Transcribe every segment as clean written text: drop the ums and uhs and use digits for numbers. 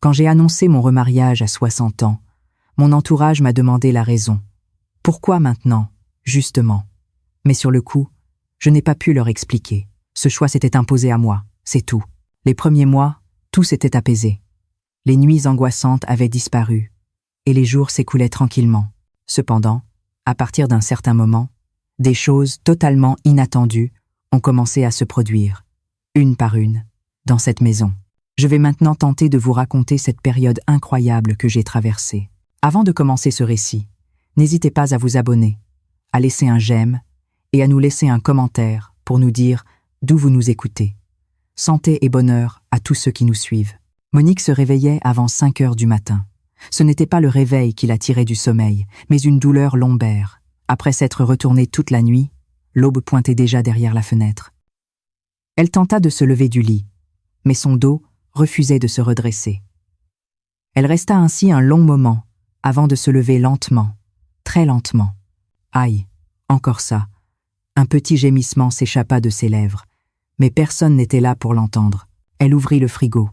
Quand j'ai annoncé mon remariage à 60 ans, mon entourage m'a demandé la raison. Pourquoi maintenant, justement? Mais sur le coup, je n'ai pas pu leur expliquer. Ce choix s'était imposé à moi, c'est tout. Les premiers mois, tout s'était apaisé. Les nuits angoissantes avaient disparu, et les jours s'écoulaient tranquillement. Cependant, à partir d'un certain moment, des choses totalement inattendues ont commencé à se produire, une par une, dans cette maison. Je vais maintenant tenter de vous raconter cette période incroyable que j'ai traversée. Avant de commencer ce récit, n'hésitez pas à vous abonner, à laisser un j'aime et à nous laisser un commentaire pour nous dire d'où vous nous écoutez. Santé et bonheur à tous ceux qui nous suivent. Monique se réveillait avant 5 heures du matin. Ce n'était pas le réveil qui la tirait du sommeil, mais une douleur lombaire. Après s'être retournée toute la nuit, l'aube pointait déjà derrière la fenêtre. Elle tenta de se lever du lit, mais son dos refusait de se redresser. Elle resta ainsi un long moment, avant de se lever lentement, très lentement. Aïe, encore ça. Un petit gémissement s'échappa de ses lèvres, mais personne n'était là pour l'entendre. Elle ouvrit le frigo.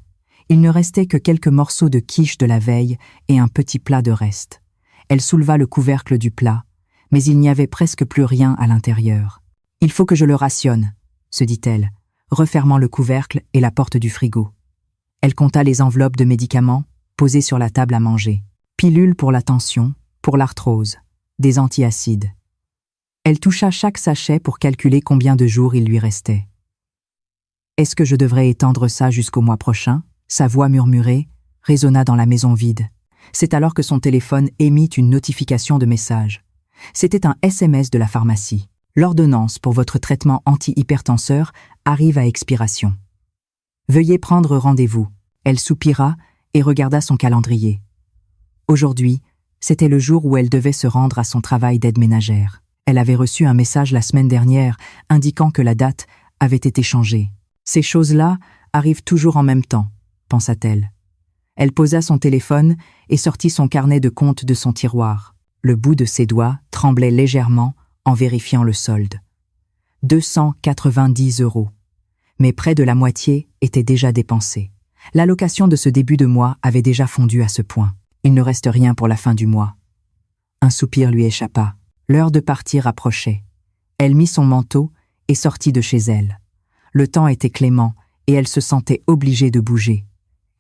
Il ne restait que quelques morceaux de quiche de la veille et un petit plat de reste. Elle souleva le couvercle du plat, mais il n'y avait presque plus rien à l'intérieur. « Il faut que je le rationne », se dit-elle, refermant le couvercle et la porte du frigo. Elle compta les enveloppes de médicaments posées sur la table à manger. Pilules pour la tension, pour l'arthrose, des antiacides. Elle toucha chaque sachet pour calculer combien de jours il lui restait. « Est-ce que je devrais étendre ça jusqu'au mois prochain ?» Sa voix murmurée résonna dans la maison vide. C'est alors que son téléphone émit une notification de message. C'était un SMS de la pharmacie. L'ordonnance pour votre traitement anti-hypertenseur arrive à expiration. Veuillez prendre rendez-vous. Elle soupira et regarda son calendrier. Aujourd'hui, c'était le jour où elle devait se rendre à son travail d'aide ménagère. Elle avait reçu un message la semaine dernière indiquant que la date avait été changée. Ces choses-là arrivent toujours en même temps, pensa-t-elle. Elle posa son téléphone et sortit son carnet de compte de son tiroir. Le bout de ses doigts tremblait légèrement en vérifiant le solde. 290 €. Mais près de la moitié était déjà dépensée. L'allocation de ce début de mois avait déjà fondu à ce point. Il ne reste rien pour la fin du mois. Un soupir lui échappa. L'heure de partir approchait. Elle mit son manteau et sortit de chez elle. Le temps était clément et elle se sentait obligée de bouger.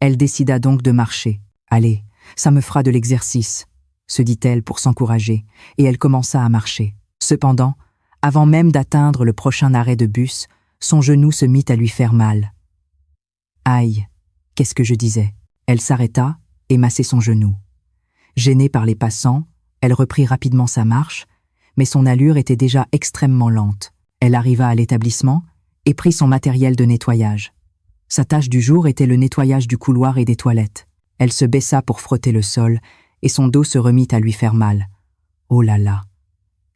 Elle décida donc de marcher. « Allez, ça me fera de l'exercice », se dit-elle pour s'encourager, et elle commença à marcher. Cependant, avant même d'atteindre le prochain arrêt de bus, son genou se mit à lui faire mal. « Aïe, qu'est-ce que je disais ?» Elle s'arrêta et massait son genou. Gênée par les passants, elle reprit rapidement sa marche, mais son allure était déjà extrêmement lente. Elle arriva à l'établissement et prit son matériel de nettoyage. Sa tâche du jour était le nettoyage du couloir et des toilettes. Elle se baissa pour frotter le sol et son dos se remit à lui faire mal. Oh là là!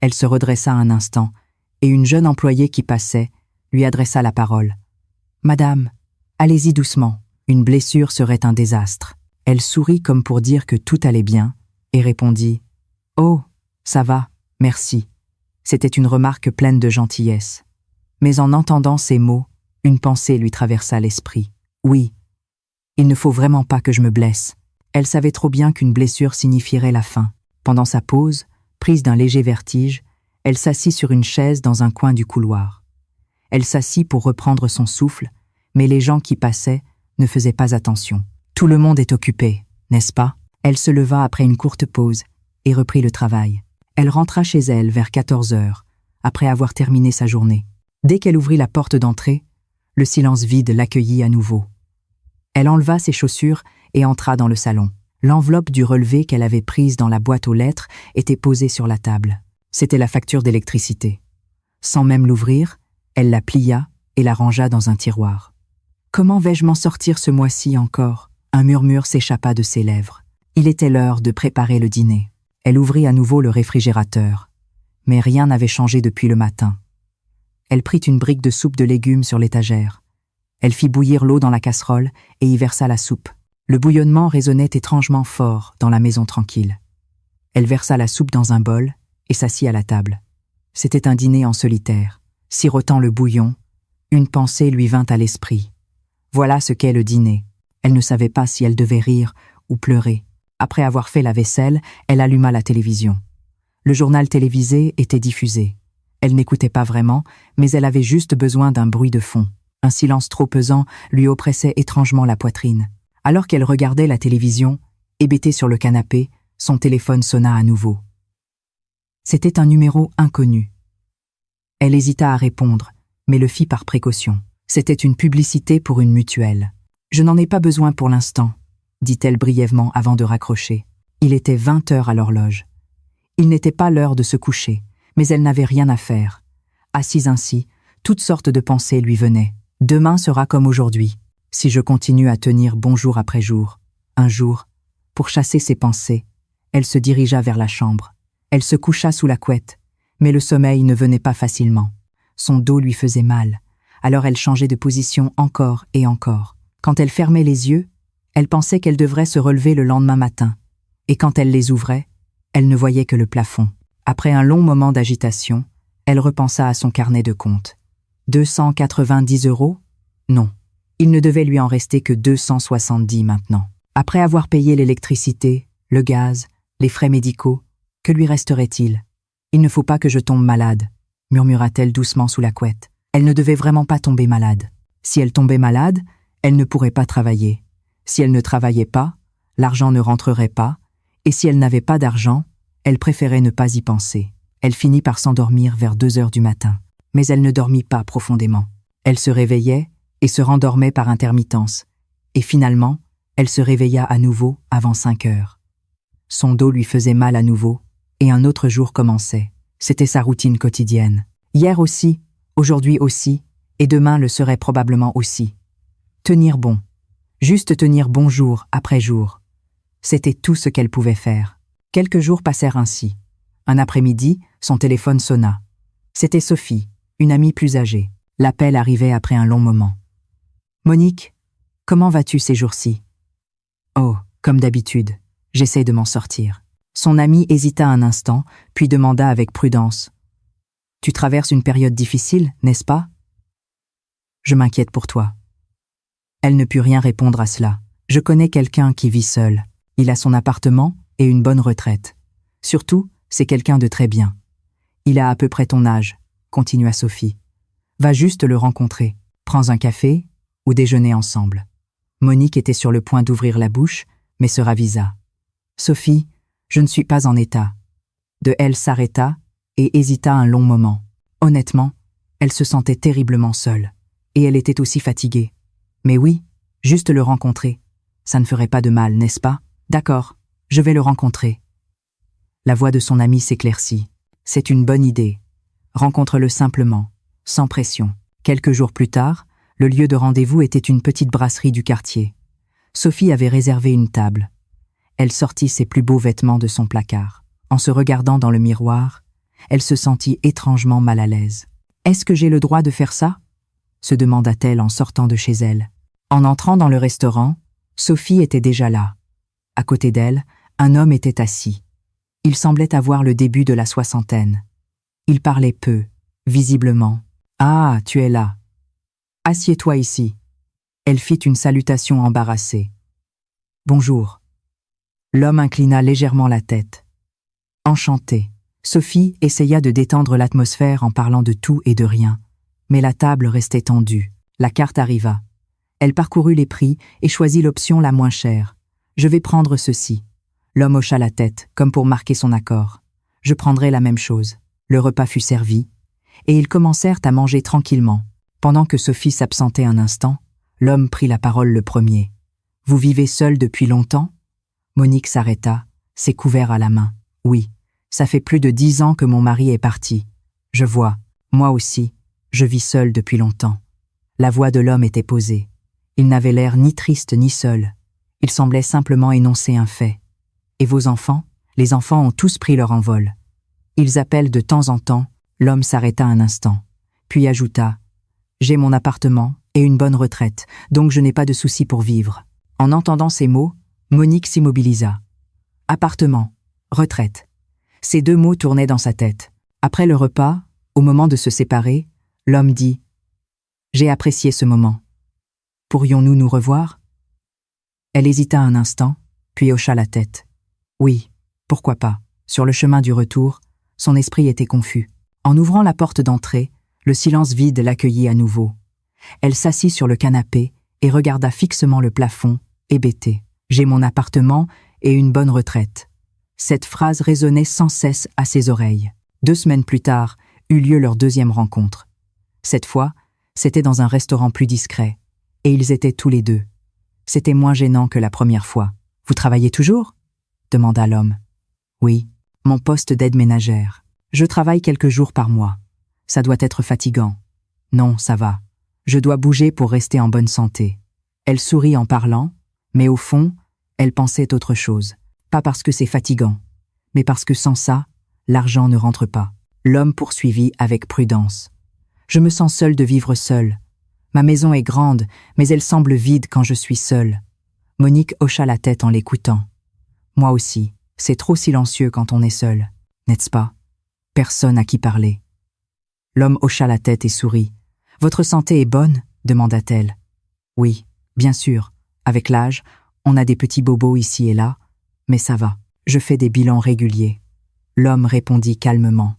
Elle se redressa un instant et une jeune employée qui passait lui adressa la parole. « Madame, allez-y doucement, une blessure serait un désastre. » Elle sourit comme pour dire que tout allait bien et répondit « Oh, ça va, merci. » C'était une remarque pleine de gentillesse. Mais en entendant ces mots, une pensée lui traversa l'esprit. Oui, il ne faut vraiment pas que je me blesse. Elle savait trop bien qu'une blessure signifierait la fin. Pendant sa pause, prise d'un léger vertige, elle s'assit sur une chaise dans un coin du couloir. Elle s'assit pour reprendre son souffle, mais les gens qui passaient ne faisaient pas attention. Tout le monde est occupé, n'est-ce pas? Elle se leva après une courte pause et reprit le travail. Elle rentra chez elle vers 14 heures, après avoir terminé sa journée. Dès qu'elle ouvrit la porte d'entrée, le silence vide l'accueillit à nouveau. Elle enleva ses chaussures et entra dans le salon. L'enveloppe du relevé qu'elle avait prise dans la boîte aux lettres était posée sur la table. C'était la facture d'électricité. Sans même l'ouvrir, elle la plia et la rangea dans un tiroir. « Comment vais-je m'en sortir ce mois-ci encore ?» Un murmure s'échappa de ses lèvres. Il était l'heure de préparer le dîner. Elle ouvrit à nouveau le réfrigérateur. Mais rien n'avait changé depuis le matin. Elle prit une brique de soupe de légumes sur l'étagère. Elle fit bouillir l'eau dans la casserole et y versa la soupe. Le bouillonnement résonnait étrangement fort dans la maison tranquille. Elle versa la soupe dans un bol et s'assit à la table. C'était un dîner en solitaire. Sirotant le bouillon, une pensée lui vint à l'esprit. Voilà ce qu'est le dîner. Elle ne savait pas si elle devait rire ou pleurer. Après avoir fait la vaisselle, elle alluma la télévision. Le journal télévisé était diffusé. Elle n'écoutait pas vraiment, mais elle avait juste besoin d'un bruit de fond. Un silence trop pesant lui oppressait étrangement la poitrine. Alors qu'elle regardait la télévision, hébétée sur le canapé, son téléphone sonna à nouveau. C'était un numéro inconnu. Elle hésita à répondre, mais le fit par précaution. C'était une publicité pour une mutuelle. « Je n'en ai pas besoin pour l'instant », dit-elle brièvement avant de raccrocher. Il était 20 heures à l'horloge. Il n'était pas l'heure de se coucher, mais elle n'avait rien à faire. Assise ainsi, toutes sortes de pensées lui venaient. Demain sera comme aujourd'hui, si je continue à tenir bon jour après jour. Un jour, pour chasser ses pensées, elle se dirigea vers la chambre. Elle se coucha sous la couette, mais le sommeil ne venait pas facilement. Son dos lui faisait mal, alors elle changeait de position encore et encore. Quand elle fermait les yeux, elle pensait qu'elle devrait se relever le lendemain matin, et quand elle les ouvrait, elle ne voyait que le plafond. Après un long moment d'agitation, elle repensa à son carnet de compte. 290 €? Non. Il ne devait lui en rester que 270 maintenant. Après avoir payé l'électricité, le gaz, les frais médicaux, que lui resterait-il? « Il ne faut pas que je tombe malade », murmura-t-elle doucement sous la couette. Elle ne devait vraiment pas tomber malade. Si elle tombait malade, elle ne pourrait pas travailler. Si elle ne travaillait pas, l'argent ne rentrerait pas, et si elle n'avait pas d'argent, elle préférait ne pas y penser. Elle finit par s'endormir vers 2 heures du matin. Mais elle ne dormit pas profondément. Elle se réveillait et se rendormait par intermittence. Et finalement, elle se réveilla à nouveau avant 5 heures. Son dos lui faisait mal à nouveau, et un autre jour commençait. C'était sa routine quotidienne. Hier aussi, aujourd'hui aussi, et demain le serait probablement aussi. Tenir bon. Juste tenir bon jour après jour. C'était tout ce qu'elle pouvait faire. Quelques jours passèrent ainsi. Un après-midi, son téléphone sonna. C'était Sophie, une amie plus âgée. L'appel arrivait après un long moment. « Monique, comment vas-tu ces jours-ci ?»« Oh, comme d'habitude, j'essaie de m'en sortir. » Son amie hésita un instant, puis demanda avec prudence. « Tu traverses une période difficile, n'est-ce pas ?»« Je m'inquiète pour toi. » Elle ne put rien répondre à cela. « Je connais quelqu'un qui vit seul. Il a son appartement et une bonne retraite. Surtout, c'est quelqu'un de très bien. Il a à peu près ton âge, » continua Sophie. « Va juste le rencontrer. Prends un café ou déjeuner ensemble. » Monique était sur le point d'ouvrir la bouche, mais se ravisa. « Sophie, je ne suis pas en état. » Elle s'arrêta et hésita un long moment. Honnêtement, elle se sentait terriblement seule. Et elle était aussi fatiguée. Mais oui, juste le rencontrer. Ça ne ferait pas de mal, n'est-ce pas? D'accord, je vais le rencontrer. La voix de son amie s'éclaircit. C'est une bonne idée. Rencontre-le simplement, sans pression. Quelques jours plus tard, le lieu de rendez-vous était une petite brasserie du quartier. Sophie avait réservé une table. Elle sortit ses plus beaux vêtements de son placard. En se regardant dans le miroir, elle se sentit étrangement mal à l'aise. « Est-ce que j'ai le droit de faire ça ?» se demanda-t-elle en sortant de chez elle. En entrant dans le restaurant, Sophie était déjà là. À côté d'elle, un homme était assis. Il semblait avoir le début de la soixantaine. Il parlait peu, visiblement. « Ah, tu es là. Assieds-toi ici. » Elle fit une salutation embarrassée. « Bonjour. » L'homme inclina légèrement la tête. « Enchanté. » Sophie essaya de détendre l'atmosphère en parlant de tout et de rien. Mais la table restait tendue. La carte arriva. Elle parcourut les prix et choisit l'option la moins chère. « Je vais prendre ceci. » L'homme hocha la tête, comme pour marquer son accord. « Je prendrai la même chose. » Le repas fut servi, et ils commencèrent à manger tranquillement. Pendant que Sophie s'absentait un instant, l'homme prit la parole le premier. « Vous vivez seul depuis longtemps ?» Monique s'arrêta, ses couverts à la main. « Oui, ça fait plus de 10 ans que mon mari est parti. Je vois, moi aussi, je vis seule depuis longtemps. » La voix de l'homme était posée. Il n'avait l'air ni triste ni seul. Il semblait simplement énoncer un fait. « Et vos enfants ? Les enfants ont tous pris leur envol. Ils appellent de temps en temps. » L'homme s'arrêta un instant, puis ajouta « J'ai mon appartement et une bonne retraite, donc je n'ai pas de soucis pour vivre. » En entendant ces mots, Monique s'immobilisa. Appartement, retraite. Ces deux mots tournaient dans sa tête. Après le repas, au moment de se séparer, l'homme dit « J'ai apprécié ce moment. Pourrions-nous nous revoir ?» Elle hésita un instant, puis hocha la tête. Oui, pourquoi pas. Sur le chemin du retour, son esprit était confus. En ouvrant la porte d'entrée, le silence vide l'accueillit à nouveau. Elle s'assit sur le canapé et regarda fixement le plafond, hébétée. J'ai mon appartement et une bonne retraite. Cette phrase résonnait sans cesse à ses oreilles. 2 semaines plus tard, eut lieu leur deuxième rencontre. Cette fois, c'était dans un restaurant plus discret, et ils étaient tous les deux. C'était moins gênant que la première fois. « Vous travaillez toujours ?» demanda l'homme. « Oui, mon poste d'aide ménagère. Je travaille quelques jours par mois. Ça doit être fatigant. »« Non, ça va. Je dois bouger pour rester en bonne santé. » Elle sourit en parlant, mais au fond, elle pensait autre chose. Pas parce que c'est fatigant, mais parce que sans ça, l'argent ne rentre pas. L'homme poursuivit avec prudence. « Je me sens seul de vivre seul. Ma maison est grande, mais elle semble vide quand je suis seule. » Monique hocha la tête en l'écoutant. « Moi aussi, c'est trop silencieux quand on est seul, n'est-ce pas? Personne à qui parler. » L'homme hocha la tête et sourit. « Votre santé est bonne ?» demanda-t-elle. « Oui, bien sûr. Avec l'âge, on a des petits bobos ici et là, mais ça va. Je fais des bilans réguliers. » L'homme répondit calmement.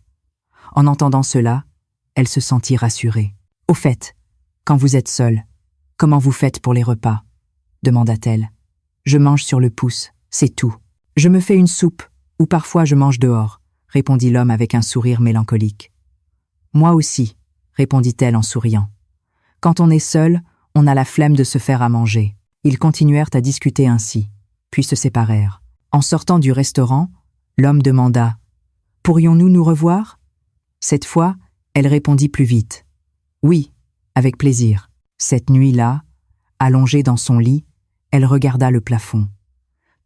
En entendant cela, elle se sentit rassurée. « Au fait, quand vous êtes seule, comment vous faites pour les repas ?» demanda-t-elle. « Je mange sur le pouce, c'est tout. Je me fais une soupe, ou parfois je mange dehors, » répondit l'homme avec un sourire mélancolique. « Moi aussi, » répondit-elle en souriant. « Quand on est seul, on a la flemme de se faire à manger. » Ils continuèrent à discuter ainsi, puis se séparèrent. En sortant du restaurant, l'homme demanda « Pourrions-nous nous revoir ?» Cette fois, elle répondit plus vite. « Oui, avec plaisir. » Cette nuit-là, allongée dans son lit, elle regarda le plafond.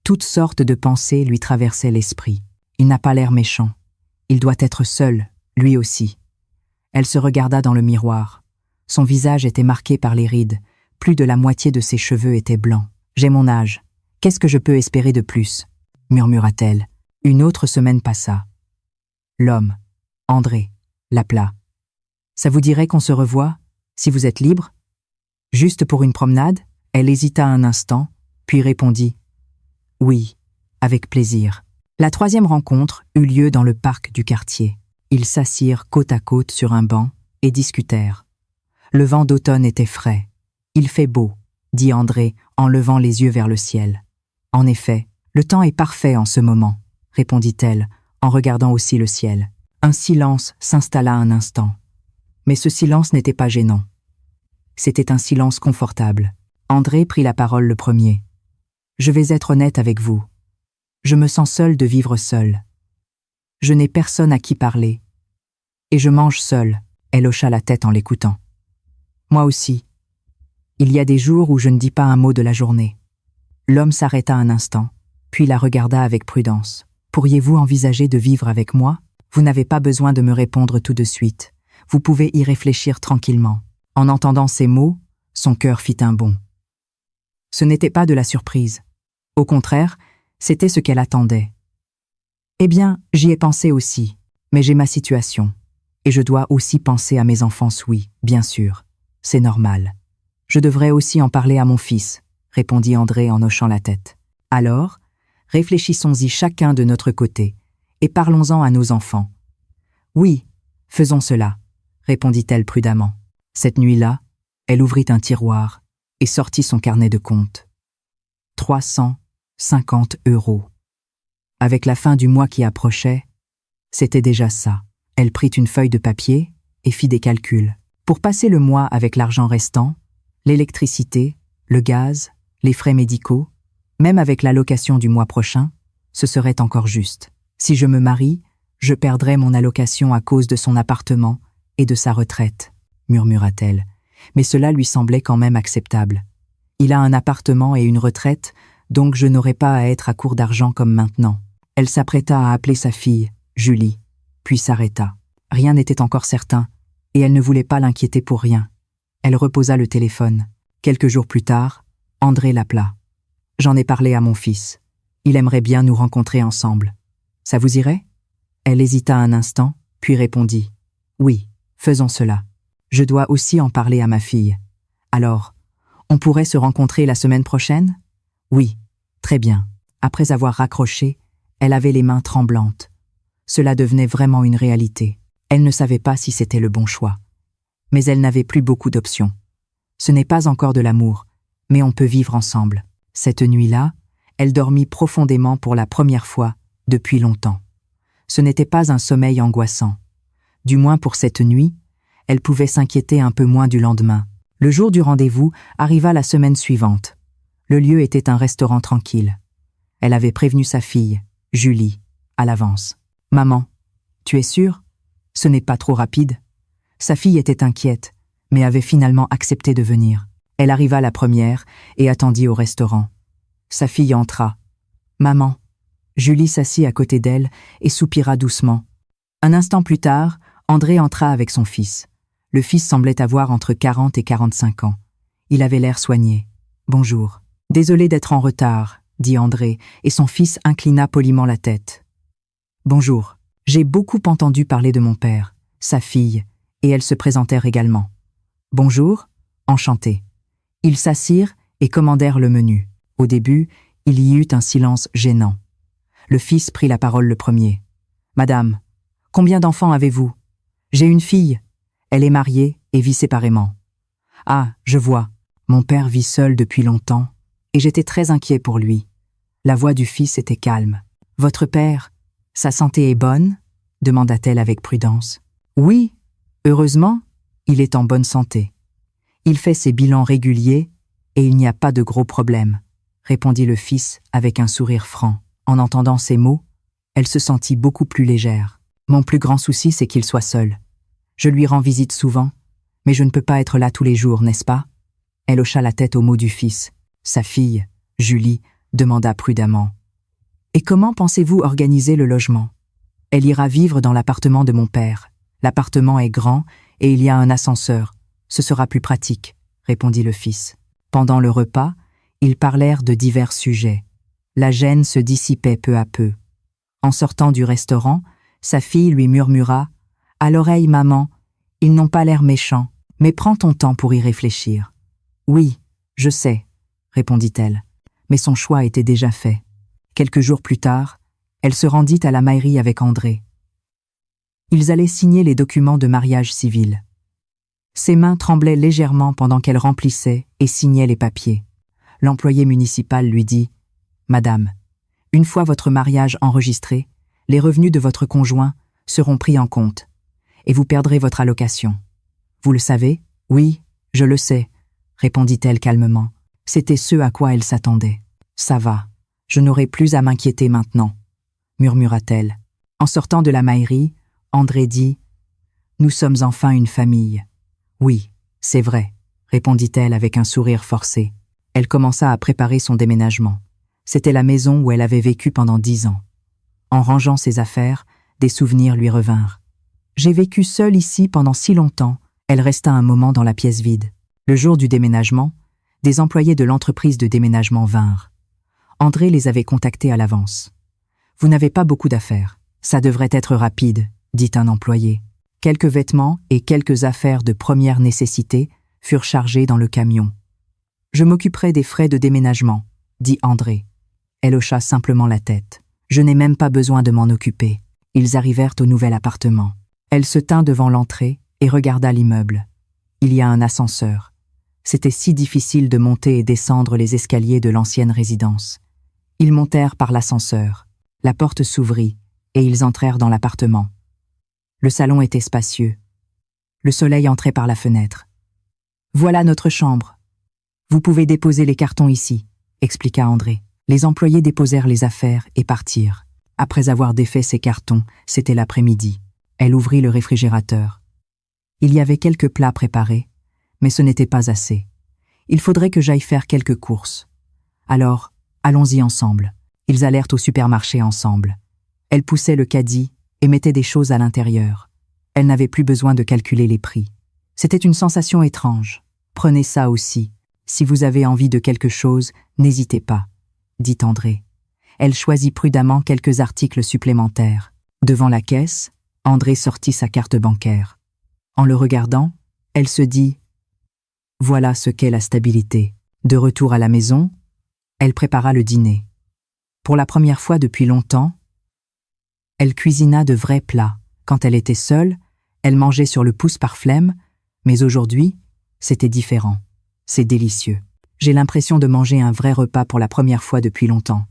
Toutes sortes de pensées lui traversaient l'esprit. Il n'a pas l'air méchant. Il doit être seul, lui aussi. Elle se regarda dans le miroir. Son visage était marqué par les rides. Plus de la moitié de ses cheveux étaient blancs. « J'ai mon âge. Qu'est-ce que je peux espérer de plus ?» murmura-t-elle. Une autre semaine passa. L'homme, André, l'appela. « Ça vous dirait qu'on se revoie, si vous êtes libre ?» Juste pour une promenade? Elle hésita un instant, puis répondit « Oui, avec plaisir. » La troisième rencontre eut lieu dans le parc du quartier. Ils s'assirent côte à côte sur un banc et discutèrent. Le vent d'automne était frais. « Il fait beau, » dit André en levant les yeux vers le ciel. « En effet, le temps est parfait en ce moment, » répondit-elle en regardant aussi le ciel. Un silence s'installa un instant. Mais ce silence n'était pas gênant. C'était un silence confortable. André prit la parole le premier. « Je vais être honnête avec vous. Je me sens seul de vivre seul. Je n'ai personne à qui parler. Et je mange seul. » Elle hocha la tête en l'écoutant. « Moi aussi. Il y a des jours où je ne dis pas un mot de la journée. » L'homme s'arrêta un instant, puis la regarda avec prudence. « Pourriez-vous envisager de vivre avec moi? Vous n'avez pas besoin de me répondre tout de suite. Vous pouvez y réfléchir tranquillement. » En entendant ces mots, son cœur fit un bond. Ce n'était pas de la surprise. Au contraire, c'était ce qu'elle attendait. « Eh bien, j'y ai pensé aussi, mais j'ai ma situation. Et je dois aussi penser à mes enfants, oui, bien sûr. C'est normal. Je devrais aussi en parler à mon fils, » répondit André en hochant la tête. « Alors, réfléchissons-y chacun de notre côté, et parlons-en à nos enfants. »« Oui, faisons cela, » répondit-elle prudemment. Cette nuit-là, elle ouvrit un tiroir et sortit son carnet de compte. 350 €. Avec la fin du mois qui approchait, c'était déjà ça. Elle prit une feuille de papier et fit des calculs. Pour passer le mois avec l'argent restant, l'électricité, le gaz, les frais médicaux, même avec l'allocation du mois prochain, ce serait encore juste. Si je me marie, je perdrai mon allocation à cause de son appartement et de sa retraite, murmura-t-elle. Mais cela lui semblait quand même acceptable. Il a un appartement et une retraite, donc je n'aurai pas à être à court d'argent comme maintenant. Elle s'apprêta à appeler sa fille, Julie, puis s'arrêta. Rien n'était encore certain, et elle ne voulait pas l'inquiéter pour rien. Elle reposa le téléphone. Quelques jours plus tard, André l'appela. « J'en ai parlé à mon fils. Il aimerait bien nous rencontrer ensemble. Ça vous irait ?» Elle hésita un instant, puis répondit. « Oui, faisons cela. Je dois aussi en parler à ma fille. Alors, on pourrait se rencontrer la semaine prochaine ? Oui, très bien. Après avoir raccroché, elle avait les mains tremblantes. Cela devenait vraiment une réalité. Elle ne savait pas si c'était le bon choix. Mais elle n'avait plus beaucoup d'options. Ce n'est pas encore de l'amour, mais on peut vivre ensemble. Cette nuit-là, elle dormit profondément pour la première fois depuis longtemps. Ce n'était pas un sommeil angoissant. Du moins pour cette nuit, elle pouvait s'inquiéter un peu moins du lendemain. Le jour du rendez-vous arriva la semaine suivante. Le lieu était un restaurant tranquille. Elle avait prévenu sa fille, Julie, à l'avance. « Maman, tu es sûre? Ce n'est pas trop rapide ?» Sa fille était inquiète, mais avait finalement accepté de venir. Elle arriva la première et attendit au restaurant. Sa fille entra. « Maman !» Julie s'assit à côté d'elle et soupira doucement. Un instant plus tard, André entra avec son fils. Le fils semblait avoir entre 40 et 45 ans. Il avait l'air soigné. « Bonjour. »« Désolé d'être en retard, » dit André, et son fils inclina poliment la tête. « Bonjour. J'ai beaucoup entendu parler de mon père, sa fille, et elles se présentèrent également. »« Bonjour. Enchanté. » Ils s'assirent et commandèrent le menu. Au début, il y eut un silence gênant. Le fils prit la parole le premier. « Madame, combien d'enfants avez-vous ? » ?»« J'ai une fille. Elle est mariée et vit séparément. »« Ah, je vois. Mon père vit seul depuis longtemps et j'étais très inquiet pour lui. » La voix du fils était calme. « Votre père, sa santé est bonne ?» demanda-t-elle avec prudence. « Oui, heureusement, il est en bonne santé. Il fait ses bilans réguliers et il n'y a pas de gros problèmes, » répondit le fils avec un sourire franc. En entendant ces mots, elle se sentit beaucoup plus légère. « Mon plus grand souci, c'est qu'il soit seul. Je lui rends visite souvent, mais je ne peux pas être là tous les jours, n'est-ce pas ?» Elle hocha la tête aux mots du fils. Sa fille, Julie, demanda prudemment. « Et comment pensez-vous organiser le logement ? » « Elle ira vivre dans l'appartement de mon père. L'appartement est grand et il y a un ascenseur. Ce sera plus pratique, » répondit le fils. Pendant le repas, ils parlèrent de divers sujets. La gêne se dissipait peu à peu. En sortant du restaurant, sa fille lui murmura « À l'oreille, maman, ils n'ont pas l'air méchants, mais prends ton temps pour y réfléchir. »« Oui, je sais, » répondit-elle, mais son choix était déjà fait. Quelques jours plus tard, elle se rendit à la mairie avec André. Ils allaient signer les documents de mariage civil. Ses mains tremblaient légèrement pendant qu'elle remplissait et signait les papiers. L'employé municipal lui dit « Madame, une fois votre mariage enregistré, les revenus de votre conjoint seront pris en compte et vous perdrez votre allocation. Vous le savez ? » « Oui, je le sais, » répondit-elle calmement. C'était ce à quoi elle s'attendait. « Ça va, je n'aurai plus à m'inquiéter maintenant, » murmura-t-elle. En sortant de la mairie, André dit « Nous sommes enfin une famille. »« Oui, c'est vrai, » répondit-elle avec un sourire forcé. Elle commença à préparer son déménagement. C'était la maison où elle avait vécu pendant 10 ans. En rangeant ses affaires, des souvenirs lui revinrent. « J'ai vécu seule ici pendant si longtemps. » Elle resta un moment dans la pièce vide. Le jour du déménagement, des employés de l'entreprise de déménagement vinrent. André les avait contactés à l'avance. « Vous n'avez pas beaucoup d'affaires. Ça devrait être rapide, » dit un employé. Quelques vêtements et quelques affaires de première nécessité furent chargés dans le camion. « Je m'occuperai des frais de déménagement, » dit André. Elle hocha simplement la tête. « Je n'ai même pas besoin de m'en occuper. » Ils arrivèrent au nouvel appartement. Elle se tint devant l'entrée et regarda l'immeuble. Il y a un ascenseur. C'était si difficile de monter et descendre les escaliers de l'ancienne résidence. Ils montèrent par l'ascenseur. La porte s'ouvrit et ils entrèrent dans l'appartement. Le salon était spacieux. Le soleil entrait par la fenêtre. « Voilà notre chambre. Vous pouvez déposer les cartons ici, » expliqua André. Les employés déposèrent les affaires et partirent. Après avoir défait ses cartons, c'était l'après-midi. Elle ouvrit le réfrigérateur. Il y avait quelques plats préparés, mais ce n'était pas assez. Il faudrait que j'aille faire quelques courses. Alors, allons-y ensemble. Ils allèrent au supermarché ensemble. Elle poussait le caddie et mettait des choses à l'intérieur. Elle n'avait plus besoin de calculer les prix. C'était une sensation étrange. Prenez ça aussi. Si vous avez envie de quelque chose, n'hésitez pas, dit André. Elle choisit prudemment quelques articles supplémentaires. Devant la caisse, André sortit sa carte bancaire. En le regardant, elle se dit « Voilà ce qu'est la stabilité. » De retour à la maison, Elle prépara le dîner. Pour la première fois depuis longtemps, elle cuisina de vrais plats. Quand elle était seule, elle mangeait sur le pouce par flemme, mais aujourd'hui, c'était différent. C'est délicieux. J'ai l'impression de manger un vrai repas pour la première fois depuis longtemps,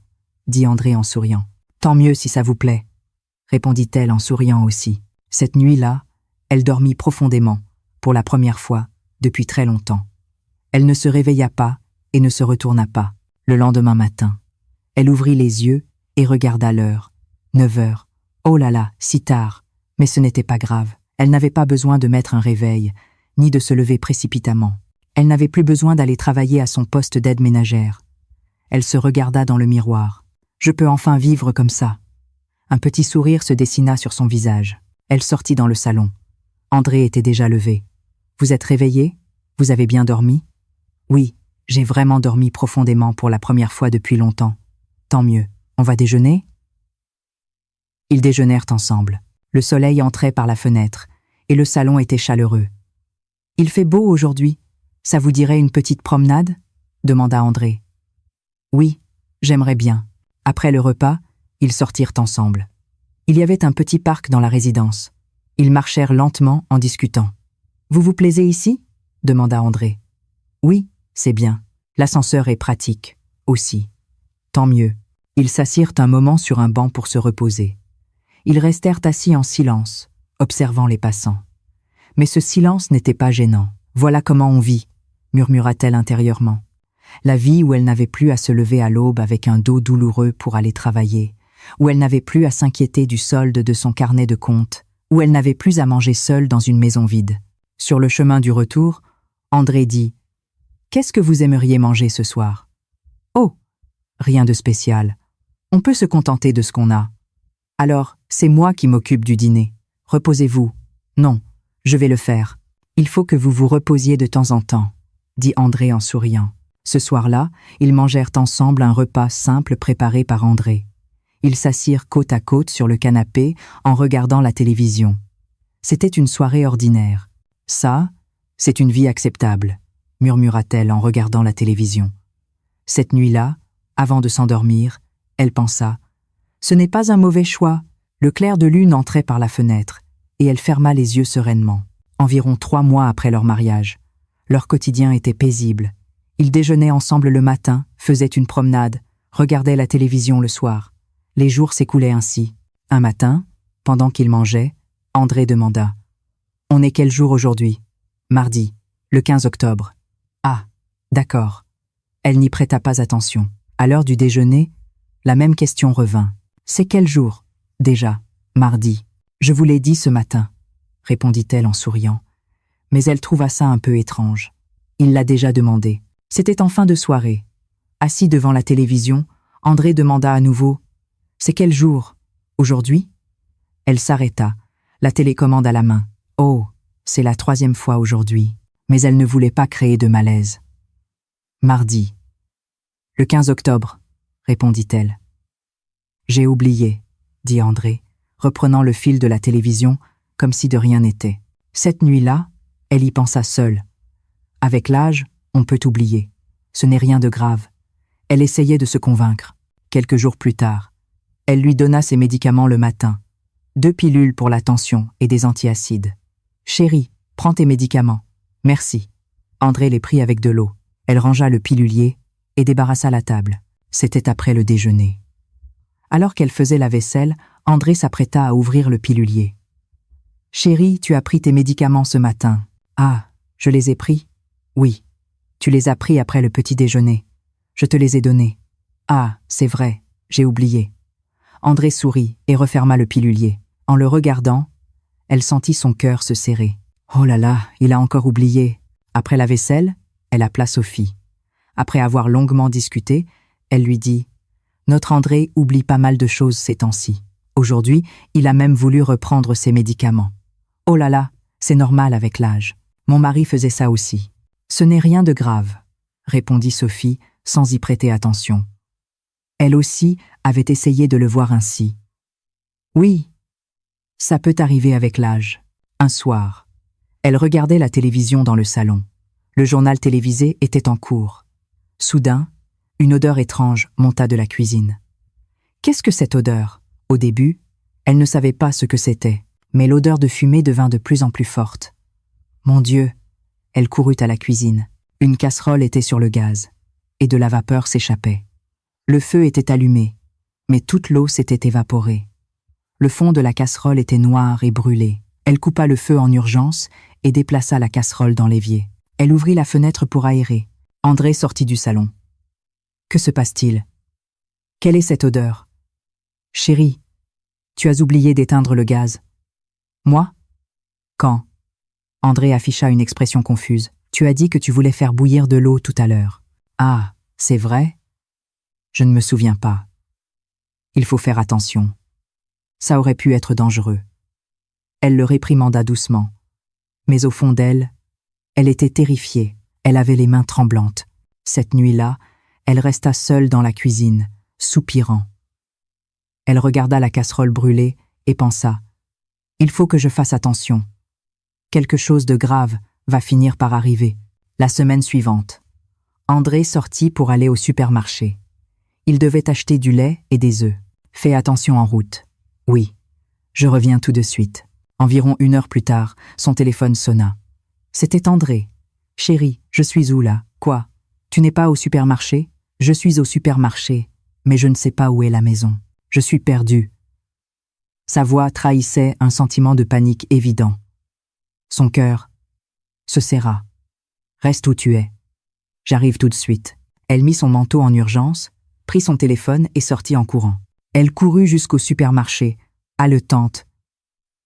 dit André en souriant. Tant mieux si ça vous plaît, répondit-elle en souriant aussi. Cette nuit-là, elle dormit profondément, pour la première fois, depuis très longtemps. Elle ne se réveilla pas et ne se retourna pas. Le lendemain matin, elle ouvrit les yeux et regarda l'heure. 9 heures. Oh là là, si tard. Mais ce n'était pas grave. Elle n'avait pas besoin de mettre un réveil, ni de se lever précipitamment. Elle n'avait plus besoin d'aller travailler à son poste d'aide ménagère. Elle se regarda dans le miroir. Je peux enfin vivre comme ça. Un petit sourire se dessina sur son visage. Elle sortit dans le salon. André était déjà levé. Vous êtes réveillé? Vous avez bien dormi? Oui, j'ai vraiment dormi profondément pour la première fois depuis longtemps. Tant mieux. On va déjeuner? Ils déjeunèrent ensemble. Le soleil entrait par la fenêtre, et le salon était chaleureux. Il fait beau aujourd'hui. Ça vous dirait une petite promenade? Demanda André. Oui, j'aimerais bien. Après le repas, ils sortirent ensemble. Il y avait un petit parc dans la résidence. Ils marchèrent lentement en discutant. Vous vous plaisez ici? Demanda André. Oui, c'est bien. L'ascenseur est pratique, aussi. Tant mieux. Ils s'assirent un moment sur un banc pour se reposer. Ils restèrent assis en silence, observant les passants. Mais ce silence n'était pas gênant. Voilà comment on vit, murmura-t-elle intérieurement. La vie où elle n'avait plus à se lever à l'aube avec un dos douloureux pour aller travailler, où elle n'avait plus à s'inquiéter du solde de son carnet de comptes, où elle n'avait plus à manger seule dans une maison vide. Sur le chemin du retour, André dit « Qu'est-ce que vous aimeriez manger ce soir ?»« Oh, rien de spécial. On peut se contenter de ce qu'on a. »« Alors, c'est moi qui m'occupe du dîner. Reposez-vous. »« Non, je vais le faire. Il faut que vous vous reposiez de temps en temps, » dit André en souriant. Ce soir-là, ils mangèrent ensemble un repas simple préparé par André. Ils s'assirent côte à côte sur le canapé en regardant la télévision. C'était une soirée ordinaire. Ça, c'est une vie acceptable, murmura-t-elle en regardant la télévision. Cette nuit-là, avant de s'endormir, elle pensa « Ce n'est pas un mauvais choix. » Le clair de lune entrait par la fenêtre, et elle ferma les yeux sereinement. Environ 3 mois après leur mariage. Leur quotidien était paisible. Ils déjeunaient ensemble le matin, faisaient une promenade, regardaient la télévision le soir. Les jours s'écoulaient ainsi. Un matin, pendant qu'ils mangeaient, André demanda « On est quel jour aujourd'hui ?»« Mardi, le 15 octobre. »« Ah, d'accord. » Elle n'y prêta pas attention. À l'heure du déjeuner, la même question revint. « C'est quel jour ?»« Déjà, mardi. Je vous l'ai dit ce matin. » répondit-elle en souriant. Mais elle trouva ça un peu étrange. Il l'a déjà demandé. C'était en fin de soirée. Assis devant la télévision, André demanda à nouveau « C'est quel jour? Aujourd'hui ?» Elle s'arrêta, la télécommande à la main. « Oh, c'est la 3e fois aujourd'hui. » Mais elle ne voulait pas créer de malaise. « Mardi. Le 15 octobre, » répondit-elle. « J'ai oublié, » dit André, reprenant le fil de la télévision comme si de rien n'était. Cette nuit-là, elle y pensa seule. Avec l'âge, on peut oublier. Ce n'est rien de grave. Elle essayait de se convaincre. Quelques jours plus tard, elle lui donna ses médicaments le matin. 2 pilules pour la tension et des antiacides. « Chérie, prends tes médicaments. »« Merci. » André les prit avec de l'eau. Elle rangea le pilulier et débarrassa la table. C'était après le déjeuner. Alors qu'elle faisait la vaisselle, André s'apprêta à ouvrir le pilulier. « Chérie, tu as pris tes médicaments ce matin. »« Ah, je les ai pris? »« Oui. Tu les as pris après le petit déjeuner. Je te les ai donnés. »« Ah, c'est vrai, j'ai oublié. » André sourit et referma le pilulier. En le regardant, elle sentit son cœur se serrer. Oh là là, il a encore oublié. Après la vaisselle, elle appela Sophie. Après avoir longuement discuté, elle lui dit « Notre André oublie pas mal de choses ces temps-ci. Aujourd'hui, il a même voulu reprendre ses médicaments. Oh là là, c'est normal avec l'âge. Mon mari faisait ça aussi. » « Ce n'est rien de grave, » répondit Sophie sans y prêter attention. Elle aussi avait essayé de le voir ainsi. « Oui, ça peut arriver avec l'âge. » Un soir, elle regardait la télévision dans le salon. Le journal télévisé était en cours. Soudain, Une odeur étrange monta de la cuisine. Qu'est-ce que cette odeur? Au début, elle ne savait pas ce que c'était, mais l'odeur de fumée devint de plus en plus forte. Mon Dieu! Elle courut à la cuisine. Une casserole était sur le gaz, et de la vapeur s'échappait. Le feu était allumé, mais toute l'eau s'était évaporée. Le fond de la casserole était noir et brûlé. Elle coupa le feu en urgence et déplaça la casserole dans l'évier. Elle ouvrit la fenêtre pour aérer. André sortit du salon. Que se passe-t-il? Quelle est cette odeur? Chérie, tu as oublié d'éteindre le gaz. Moi? Quand? André afficha une expression confuse. Tu as dit que tu voulais faire bouillir de l'eau tout à l'heure. Ah, c'est vrai? Je ne me souviens pas. Il faut faire attention. Ça aurait pu être dangereux. Elle le réprimanda doucement. Mais au fond d'elle, elle était terrifiée. Elle avait les mains tremblantes. Cette nuit-là, elle resta seule dans la cuisine, soupirant. Elle regarda la casserole brûlée et pensa « Il faut que je fasse attention. Quelque chose de grave va finir par arriver. » La semaine suivante, André sortit pour aller au supermarché. Il devait acheter du lait et des œufs. Fais attention en route. Oui, je reviens tout de suite. Environ 1 heure plus tard, son téléphone sonna. C'était André. Chérie, je suis où là? Quoi? Tu n'es pas au supermarché? Je suis au supermarché, mais je ne sais pas où est la maison. Je suis perdu. Sa voix trahissait un sentiment de panique évident. Son cœur se serra. Reste où tu es. J'arrive tout de suite. Elle mit son manteau en urgence, prit son téléphone et sortit en courant. Elle courut jusqu'au supermarché, haletante,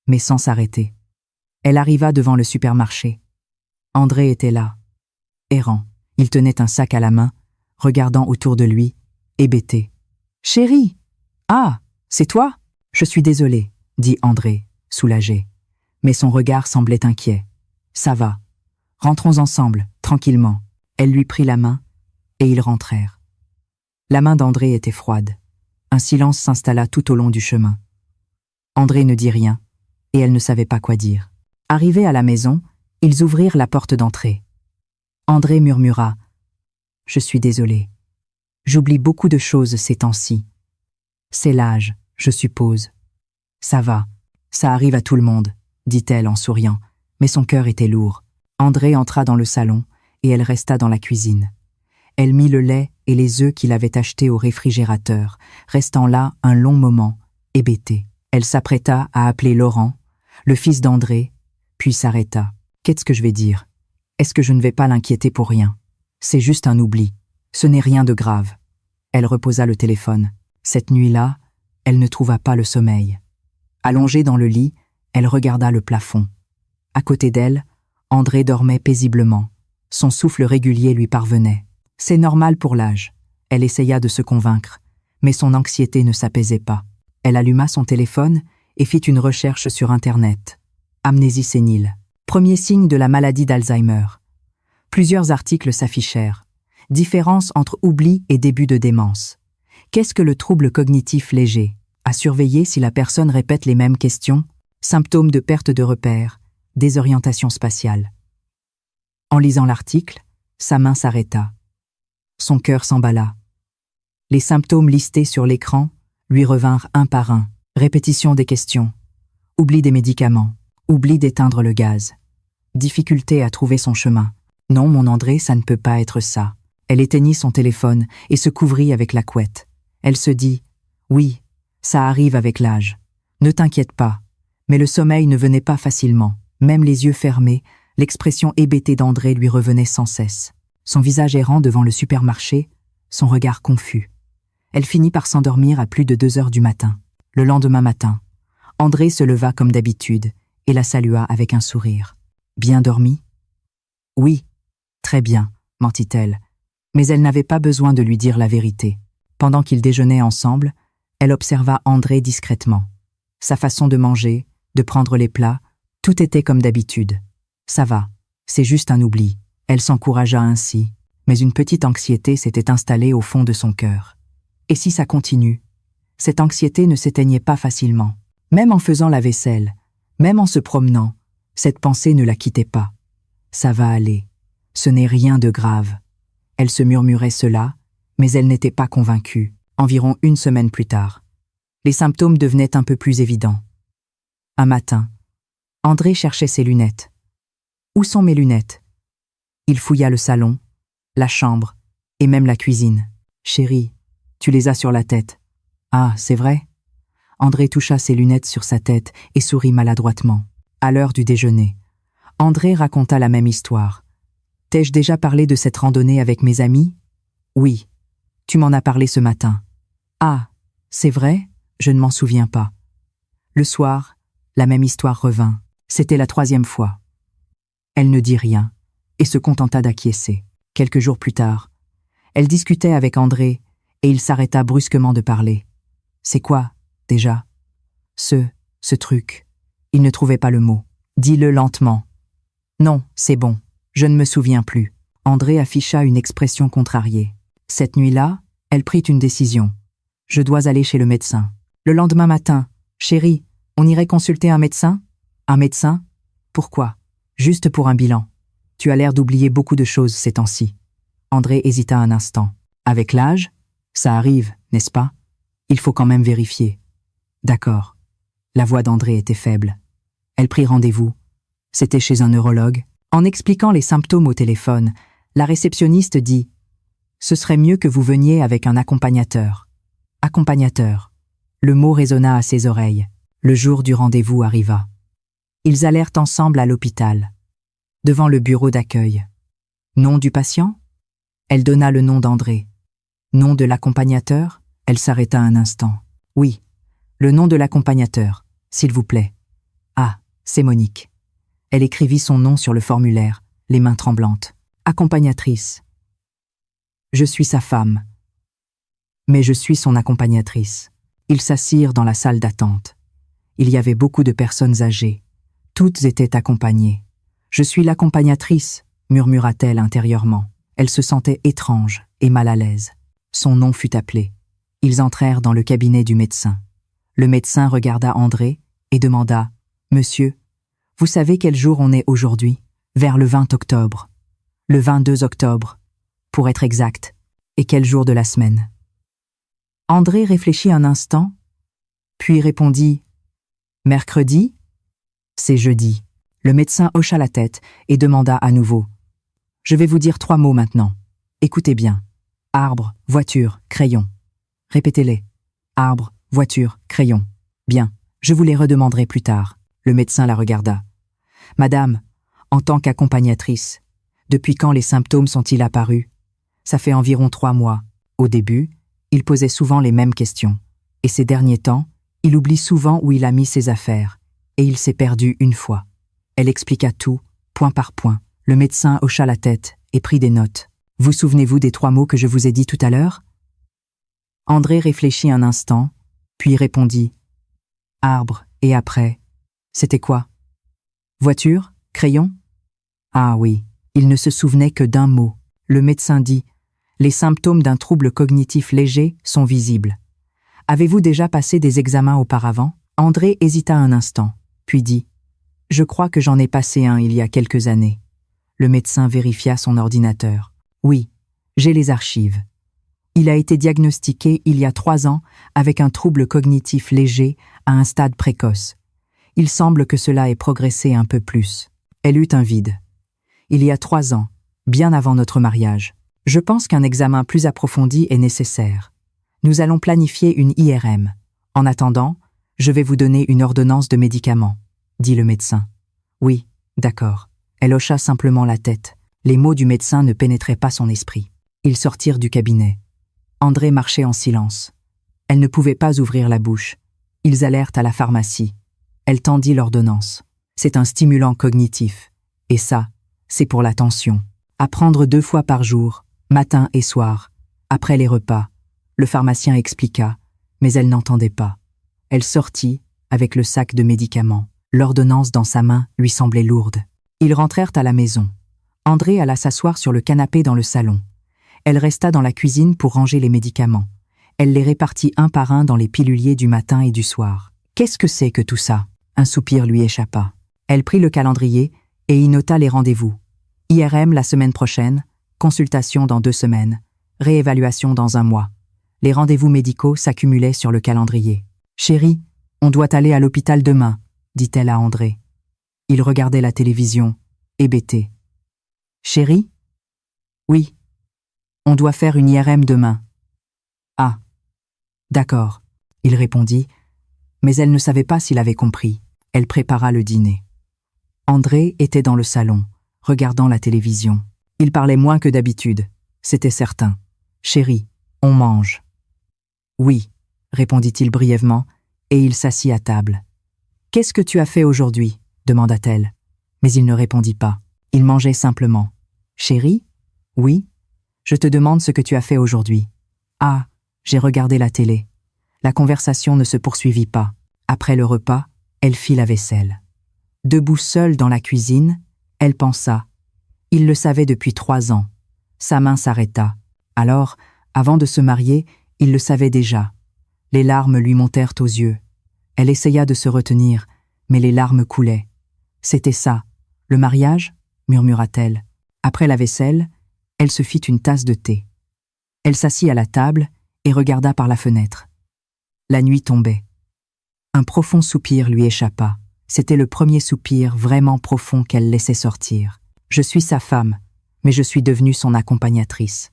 mais sans s'arrêter. Elle arriva devant le supermarché. André était là, errant. Il tenait un sac à la main, regardant autour de lui, hébété. « Chérie! Ah, c'est toi? Je suis désolé, dit André, soulagé. Mais son regard semblait inquiet. Ça va. Rentrons ensemble, tranquillement. Elle lui prit la main, et ils rentrèrent. La main d'André était froide. Un silence s'installa tout au long du chemin. André ne dit rien, et elle ne savait pas quoi dire. Arrivés à la maison, ils ouvrirent la porte d'entrée. André murmura « Je suis désolé. J'oublie beaucoup de choses ces temps-ci. C'est l'âge, je suppose. Ça va, ça arrive à tout le monde, dit-elle en souriant, mais son cœur était lourd. André entra dans le salon et elle resta dans la cuisine. Elle mit le lait et les œufs qu'il avait achetés au réfrigérateur, restant là un long moment, hébétée. Elle s'apprêta à appeler Laurent, le fils d'André, puis s'arrêta. Qu'est-ce que je vais dire? Est-ce que je ne vais pas l'inquiéter pour rien? C'est juste un oubli. Ce n'est rien de grave. Elle reposa le téléphone. Cette nuit-là, elle ne trouva pas le sommeil. Allongée dans le lit, elle regarda le plafond. À côté d'elle, André dormait paisiblement. Son souffle régulier lui parvenait. C'est normal pour l'âge. Elle essaya de se convaincre, mais son anxiété ne s'apaisait pas. Elle alluma son téléphone et fit une recherche sur Internet. Amnésie sénile. Premier signe de la maladie d'Alzheimer. Plusieurs articles s'affichèrent. Différence entre oubli et début de démence. Qu'est-ce que le trouble cognitif léger? À surveiller si la personne répète les mêmes questions. Symptômes de perte de repères, désorientation spatiale. En lisant l'article, sa main s'arrêta. Son cœur s'emballa. Les symptômes listés sur l'écran lui revinrent un par un. Répétition des questions. Oubli des médicaments. Oubli d'éteindre le gaz. Difficulté à trouver son chemin. Non, mon André, ça ne peut pas être ça. Elle éteignit son téléphone et se couvrit avec la couette. Elle se dit « Oui, ça arrive avec l'âge. Ne t'inquiète pas. » Mais le sommeil ne venait pas facilement. Même les yeux fermés, l'expression hébétée d'André lui revenait sans cesse. Son visage errant devant le supermarché, son regard confus. Elle finit par s'endormir à plus de 2 heures du matin. Le lendemain matin, André se leva comme d'habitude et la salua avec un sourire. « Bien dormi ?»« Oui, très bien, » mentit-elle. Mais elle n'avait pas besoin de lui dire la vérité. Pendant qu'ils déjeunaient ensemble, elle observa André discrètement. Sa façon de manger, de prendre les plats, tout était comme d'habitude. Ça va, c'est juste un oubli. Elle s'encouragea ainsi, mais une petite anxiété s'était installée au fond de son cœur. Et si ça continue? Cette anxiété ne s'éteignait pas facilement. Même en faisant la vaisselle, même en se promenant, cette pensée ne la quittait pas. Ça va aller. Ce n'est rien de grave. Elle se murmurait cela, Mais elle n'était pas convaincue. Environ une semaine plus tard, les symptômes devenaient un peu plus évidents. Un matin, André cherchait ses lunettes. Où sont mes lunettes? Il fouilla le salon, la chambre et même la cuisine. Chérie, tu les as sur la tête. Ah, c'est vrai? André toucha ses lunettes sur sa tête et sourit maladroitement. À l'heure du déjeuner, André raconta la même histoire. T'ai-je déjà parlé de cette randonnée avec mes amis? Oui, tu m'en as parlé ce matin. Ah, c'est vrai? Je ne m'en souviens pas. Le soir, la même histoire revint. C'était la 3e fois. Elle ne dit rien et se contenta d'acquiescer. Quelques jours plus tard, elle discutait avec André et il s'arrêta brusquement de parler. C'est quoi, déjà? Ce truc. Il ne trouvait pas le mot. Dis-le lentement. Non, c'est bon. Je ne me souviens plus. André afficha une expression contrariée. Cette nuit-là, elle prit une décision. Je dois aller chez le médecin. Le lendemain matin, chérie, on irait consulter un médecin? Un médecin? Pourquoi? Juste pour un bilan. Tu as l'air d'oublier beaucoup de choses ces temps-ci. André hésita un instant. Avec l'âge, ça arrive, n'est-ce pas? Il faut quand même vérifier. D'accord. La voix d'André était faible. Elle prit rendez-vous. C'était chez un neurologue. En expliquant les symptômes au téléphone, la réceptionniste dit « Ce serait mieux que vous veniez avec un accompagnateur. » Accompagnateur. Le mot résonna à ses oreilles. Le jour du rendez-vous arriva. Ils allèrent ensemble à l'hôpital, devant le bureau d'accueil. Nom du patient? Elle donna le nom d'André. Nom de l'accompagnateur? Elle s'arrêta un instant. Oui, le nom de l'accompagnateur, s'il vous plaît. Ah, c'est Monique. Elle écrivit son nom sur le formulaire, les mains tremblantes. Accompagnatrice. Je suis sa femme. Mais je suis son accompagnatrice. Ils s'assirent dans la salle d'attente. Il y avait beaucoup de personnes âgées. Toutes étaient accompagnées. Je suis l'accompagnatrice, murmura-t-elle intérieurement. Elle se sentait étrange et mal à l'aise. Son nom fut appelé. Ils entrèrent dans le cabinet du médecin. Le médecin regarda André et demanda « Monsieur, vous savez quel jour on est aujourd'hui? Vers le 20 octobre. Le 22 octobre, pour être exact. Et quel jour de la semaine? » André réfléchit un instant, puis répondit « Mercredi? C'est jeudi. » Le médecin hocha la tête et demanda à nouveau « Je vais vous dire 3 mots maintenant. Écoutez bien. Arbre, voiture, crayon. Répétez-les. Arbre, voiture, crayon. Bien, je vous les redemanderai plus tard. » Le médecin la regarda. « Madame, en tant qu'accompagnatrice, depuis quand les symptômes sont-ils apparus? Ça fait environ 3 mois. Au début, il posait souvent les mêmes questions. Et ces derniers temps, il oublie souvent où il a mis ses affaires. Et il s'est perdu une fois. » Elle expliqua tout, point par point. Le médecin hocha la tête et prit des notes. « Vous souvenez-vous des 3 mots que je vous ai dit tout à l'heure? » André réfléchit un instant, puis répondit « Arbre, et après, c'était quoi? Voiture? Crayon? » Ah oui, il ne se souvenait que d'un mot. Le médecin dit « Les symptômes d'un trouble cognitif léger sont visibles. Avez-vous déjà passé des examens auparavant? » André hésita un instant, puis dit « Je crois que j'en ai passé un il y a quelques années. » Le médecin vérifia son ordinateur. « Oui, j'ai les archives. Il a été diagnostiqué il y a 3 ans avec un trouble cognitif léger à un stade précoce. Il semble que cela ait progressé un peu plus. » Elle eut un vide. « Il y a 3 ans, bien avant notre mariage. Je pense qu'un examen plus approfondi est nécessaire. Nous allons planifier une IRM. En attendant, je vais vous donner une ordonnance de médicaments, » dit le médecin. « Oui, d'accord. » Elle hocha simplement la tête. Les mots du médecin ne pénétraient pas son esprit. Ils sortirent du cabinet. André marchait en silence. Elle ne pouvait pas ouvrir la bouche. Ils allèrent à la pharmacie. Elle tendit l'ordonnance. C'est un stimulant cognitif. Et ça, c'est pour la tension. À prendre 2 fois par jour, matin et soir, après les repas. Le pharmacien expliqua, mais elle n'entendait pas. Elle sortit avec le sac de médicaments. L'ordonnance dans sa main lui semblait lourde. Ils rentrèrent à la maison. André alla s'asseoir sur le canapé dans le salon. Elle resta dans la cuisine pour ranger les médicaments. Elle les répartit un par un dans les piluliers du matin et du soir. Qu'est-ce que c'est que tout ça? Un soupir lui échappa. Elle prit le calendrier et y nota les rendez-vous. IRM la semaine prochaine, consultation dans 2 semaines, Réévaluation dans 1 mois. Les rendez-vous médicaux s'accumulaient sur le calendrier. « Chérie, on doit aller à l'hôpital demain », dit-elle à André. Il regardait la télévision, hébété. « Chérie ? Oui. On doit faire une IRM demain. »« Ah. D'accord. » il répondit, mais elle ne savait pas s'il avait compris. Elle prépara le dîner. André était dans le salon, regardant la télévision. Il parlait moins que d'habitude, c'était certain. « Chérie, on mange. »« Oui, » répondit-il brièvement, et il s'assit à table. « Qu'est-ce que tu as fait aujourd'hui » demanda-t-elle. Mais il ne répondit pas. Il mangeait simplement. « Chérie ? Oui ? Je te demande ce que tu as fait aujourd'hui. »« Ah, j'ai regardé la télé. » La conversation ne se poursuivit pas. Après le repas, elle fit la vaisselle. Debout seule dans la cuisine, elle pensa. Il le savait depuis 3 ans. Sa main s'arrêta. Alors, avant de se marier, il le savait déjà. Les larmes lui montèrent aux yeux. Elle essaya de se retenir, mais les larmes coulaient. « C'était ça, le mariage ?» murmura-t-elle. Après la vaisselle, elle se fit une tasse de thé. Elle s'assit à la table et regarda par la fenêtre. La nuit tombait. Un profond soupir lui échappa. C'était le premier soupir vraiment profond qu'elle laissait sortir. « Je suis sa femme, mais je suis devenue son accompagnatrice. »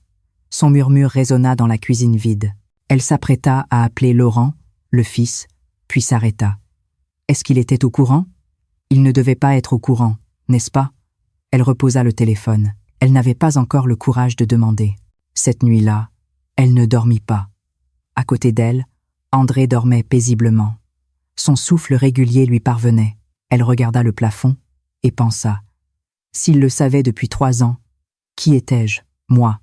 Son murmure résonna dans la cuisine vide. Elle s'apprêta à appeler Laurent, le fils, puis s'arrêta. Est-ce qu'il était au courant ? Il ne devait pas être au courant, n'est-ce pas ? Elle reposa le téléphone. Elle n'avait pas encore le courage de demander. Cette nuit-là, elle ne dormit pas. À côté d'elle, André dormait paisiblement. Son souffle régulier lui parvenait. Elle regarda le plafond et pensa. S'il le savait depuis 3 ans, qui étais-je, moi ?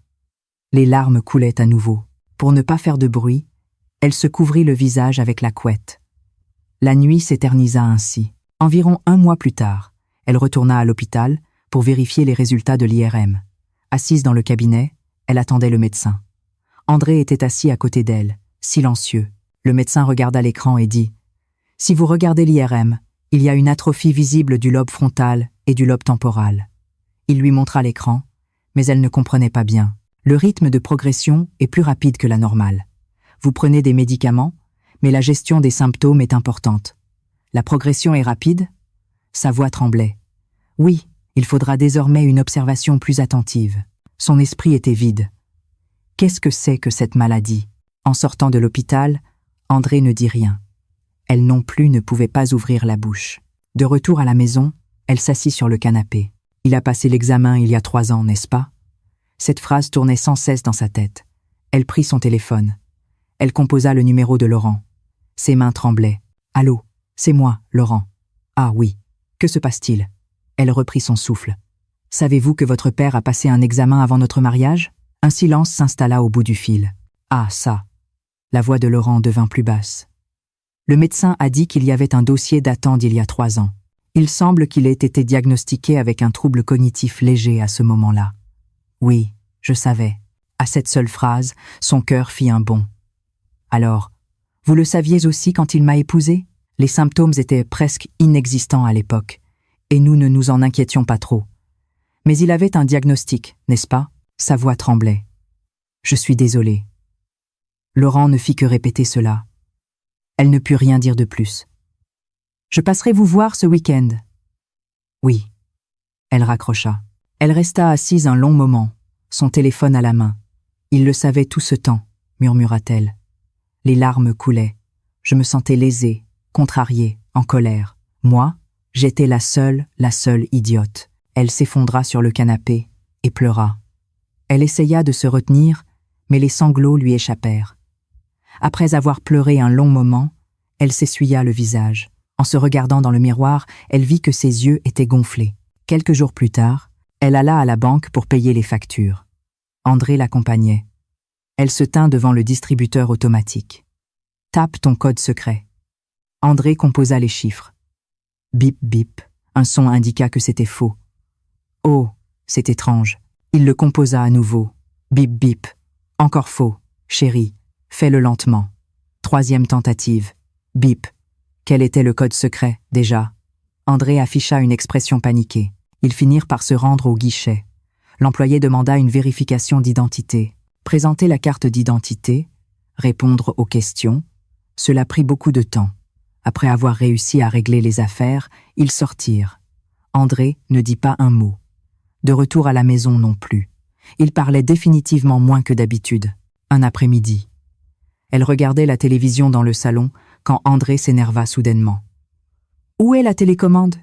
Les larmes coulaient à nouveau. Pour ne pas faire de bruit, elle se couvrit le visage avec la couette. La nuit s'éternisa ainsi. Environ 1 mois plus tard, elle retourna à l'hôpital pour vérifier les résultats de l'IRM. Assise dans le cabinet, elle attendait le médecin. André était assis à côté d'elle, silencieux. Le médecin regarda l'écran et dit « Si vous regardez l'IRM, il y a une atrophie visible du lobe frontal et du lobe temporal. » Il lui montra l'écran, mais elle ne comprenait pas bien. Le rythme de progression est plus rapide que la normale. Vous prenez des médicaments, mais la gestion des symptômes est importante. La progression est rapide ? Sa voix tremblait. Oui, il faudra désormais une observation plus attentive. Son esprit était vide. Qu'est-ce que c'est que cette maladie ? En sortant de l'hôpital, André ne dit rien. Elle non plus ne pouvait pas ouvrir la bouche. De retour à la maison, elle s'assit sur le canapé. Il a passé l'examen il y a 3 ans, n'est-ce pas ? Cette phrase tournait sans cesse dans sa tête. Elle prit son téléphone. Elle composa le numéro de Laurent. Ses mains tremblaient. « Allô, c'est moi, Laurent. »« Ah oui, que se passe-t-il » Elle reprit son souffle. « Savez-vous que votre père a passé un examen avant notre mariage ?» Un silence s'installa au bout du fil. « Ah, ça !» La voix de Laurent devint plus basse. Le médecin a dit qu'il y avait un dossier datant d'il y a 3 ans. Il semble qu'il ait été diagnostiqué avec un trouble cognitif léger à ce moment-là. Oui, je savais. À cette seule phrase, son cœur fit un bond. Alors, vous le saviez aussi quand il m'a épousée ? Les symptômes étaient presque inexistants à l'époque, et nous ne nous en inquiétions pas trop. Mais il avait un diagnostic, n'est-ce pas ? Sa voix tremblait. Je suis désolée. Laurent ne fit que répéter cela. Elle ne put rien dire de plus. Je passerai vous voir ce week-end. Oui. Elle raccrocha. Elle resta assise un long moment, son téléphone à la main. Il le savait tout ce temps, murmura-t-elle. Les larmes coulaient. Je me sentais lésée, contrariée, en colère. Moi, j'étais la seule idiote. Elle s'effondra sur le canapé et pleura. Elle essaya de se retenir, mais les sanglots lui échappèrent. Après avoir pleuré un long moment, elle s'essuya le visage. En se regardant dans le miroir, elle vit que ses yeux étaient gonflés. Quelques jours plus tard, elle alla à la banque pour payer les factures. André l'accompagnait. Elle se tint devant le distributeur automatique. « Tape ton code secret. » André composa les chiffres. Bip bip, un son indiqua que c'était faux. Oh, c'est étrange. Il le composa à nouveau. Bip bip, encore faux. Chérie, fais-le lentement. 3e tentative. Bip. Quel était le code secret, déjà ? André afficha une expression paniquée. Ils finirent par se rendre au guichet. L'employé demanda une vérification d'identité. Présenter la carte d'identité, répondre aux questions, cela prit beaucoup de temps. Après avoir réussi à régler les affaires, ils sortirent. André ne dit pas un mot. De retour à la maison non plus. Il parlait définitivement moins que d'habitude. Un après-midi. Elle regardait la télévision dans le salon quand André s'énerva soudainement. « Où est la télécommande ?